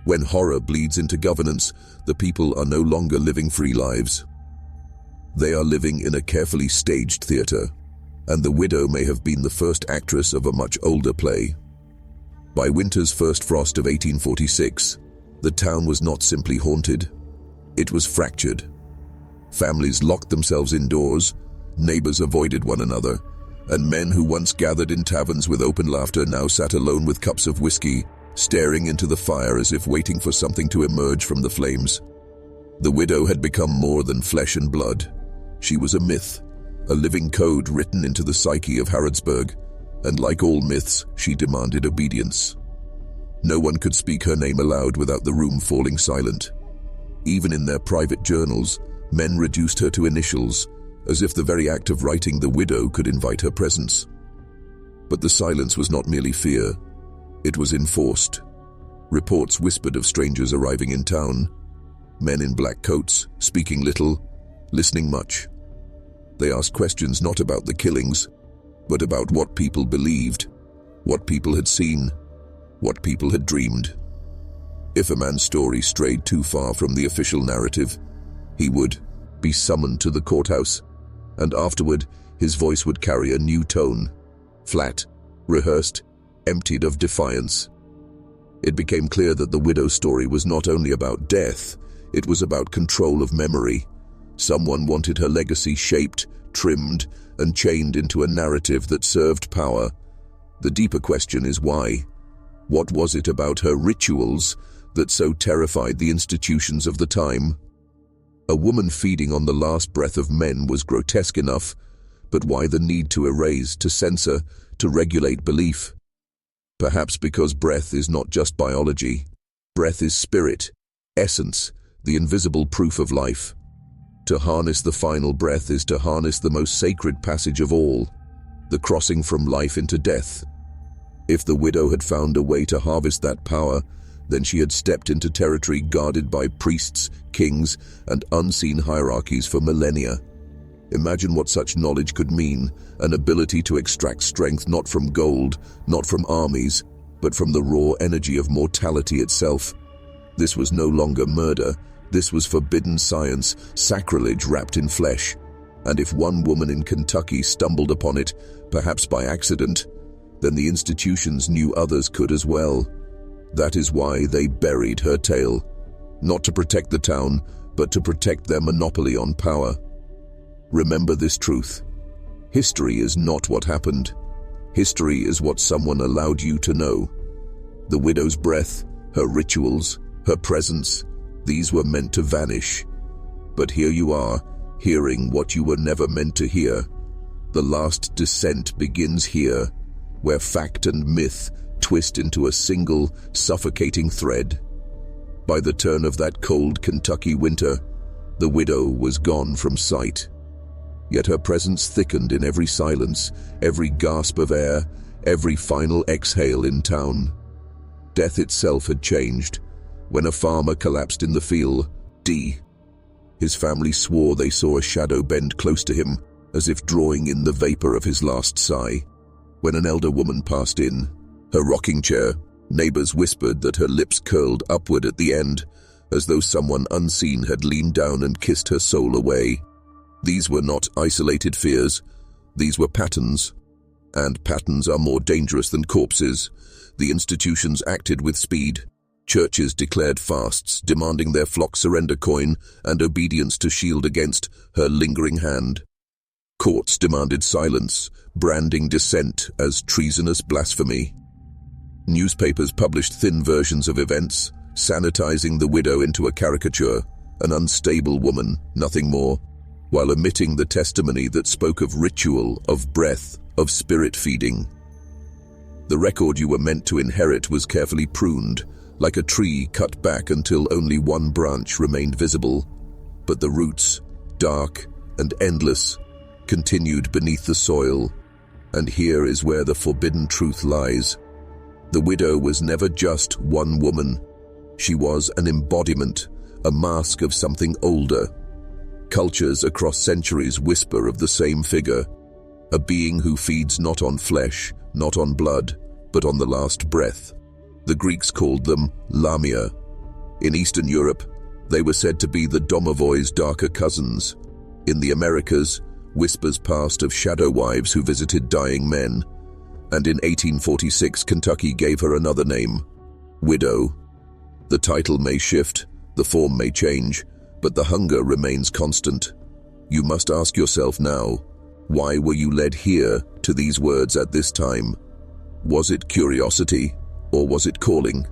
When horror bleeds into governance, the people are no longer living free lives. They are living in a carefully staged theater, and the widow may have been the first actress of a much older play. By winter's first frost of 1846, the town was not simply haunted, it was fractured. Families locked themselves indoors, neighbors avoided one another, and men who once gathered in taverns with open laughter now sat alone with cups of whiskey, staring into the fire as if waiting for something to emerge from the flames. The widow had become more than flesh and blood. She was a myth, a living code written into the psyche of Harrodsburg, and like all myths, she demanded obedience. No one could speak her name aloud without the room falling silent. Even in their private journals, men reduced her to initials, as if the very act of writing the widow could invite her presence. But the silence was not merely fear, it was enforced. Reports whispered of strangers arriving in town, men in black coats, speaking little, listening much. They asked questions not about the killings, but about what people believed, what people had seen, what people had dreamed. If a man's story strayed too far from the official narrative, he would be summoned to the courthouse, and afterward his voice would carry a new tone, flat, rehearsed, emptied of defiance. It became clear that the widow's story was not only about death, it was about control of memory. Someone wanted her legacy shaped, trimmed, and chained into a narrative that served power. The deeper question is why? What was it about her rituals that so terrified the institutions of the time? A woman feeding on the last breath of men was grotesque enough, but why the need to erase, to censor, to regulate belief? Perhaps because breath is not just biology. Breath is spirit, essence, the invisible proof of life. To harness the final breath is to harness the most sacred passage of all, the crossing from life into death. If the widow had found a way to harvest that power, then she had stepped into territory guarded by priests, kings, and unseen hierarchies for millennia. Imagine what such knowledge could mean, an ability to extract strength not from gold, not from armies, but from the raw energy of mortality itself. This was no longer murder, this was forbidden science, sacrilege wrapped in flesh. And if one woman in Kentucky stumbled upon it, perhaps by accident, then the institutions knew others could as well. That is why they buried her tale, not to protect the town, but to protect their monopoly on power. Remember this truth. History is not what happened. History is what someone allowed you to know. The widow's breath, her rituals, her presence, these were meant to vanish. But here you are, hearing what you were never meant to hear. The last descent begins here, where fact and myth twist into a single, suffocating thread. By the turn of that cold Kentucky winter, the widow was gone from sight. Yet her presence thickened in every silence, every gasp of air, every final exhale in town. Death itself had changed. When a farmer collapsed in the field, his family swore they saw a shadow bend close to him, as if drawing in the vapor of his last sigh. When an elder woman passed in, her rocking chair, neighbors whispered that her lips curled upward at the end, as though someone unseen had leaned down and kissed her soul away. These were not isolated fears, these were patterns. And patterns are more dangerous than corpses. The institutions acted with speed. Churches declared fasts, demanding their flock surrender coin and obedience to shield against her lingering hand. Courts demanded silence, branding dissent as treasonous blasphemy. Newspapers published thin versions of events, sanitizing the widow into a caricature, an unstable woman, nothing more, while omitting the testimony that spoke of ritual, of breath, of spirit feeding. The record you were meant to inherit was carefully pruned, like a tree cut back until only one branch remained visible. But the roots, dark and endless, continued beneath the soil. And here is where the forbidden truth lies. The widow was never just one woman. She was an embodiment, a mask of something older. Cultures across centuries whisper of the same figure, a being who feeds not on flesh, not on blood, but on the last breath. The Greeks called them Lamia. In Eastern Europe, they were said to be the domovoy's darker cousins. In the Americas, whispers passed of shadow wives who visited dying men. And in 1846, Kentucky gave her another name, Widow. The title may shift, the form may change, but the hunger remains constant. You must ask yourself now, why were you led here to these words at this time? Was it curiosity, or was it calling?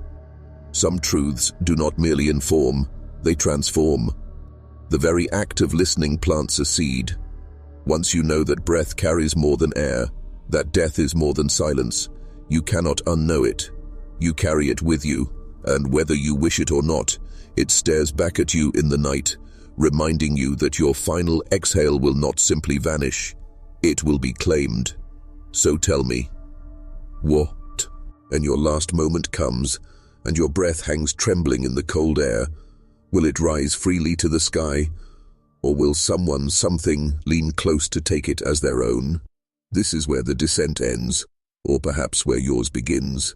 Some truths do not merely inform, they transform. The very act of listening plants a seed. Once you know that breath carries more than air, that death is more than silence, you cannot unknow it. You carry it with you, and whether you wish it or not, it stares back at you in the night, reminding you that your final exhale will not simply vanish, it will be claimed. So tell me, what? And your last moment comes, and your breath hangs trembling in the cold air. Will it rise freely to the sky, or will someone, something, lean close to take it as their own? This is where the descent ends, or perhaps where yours begins.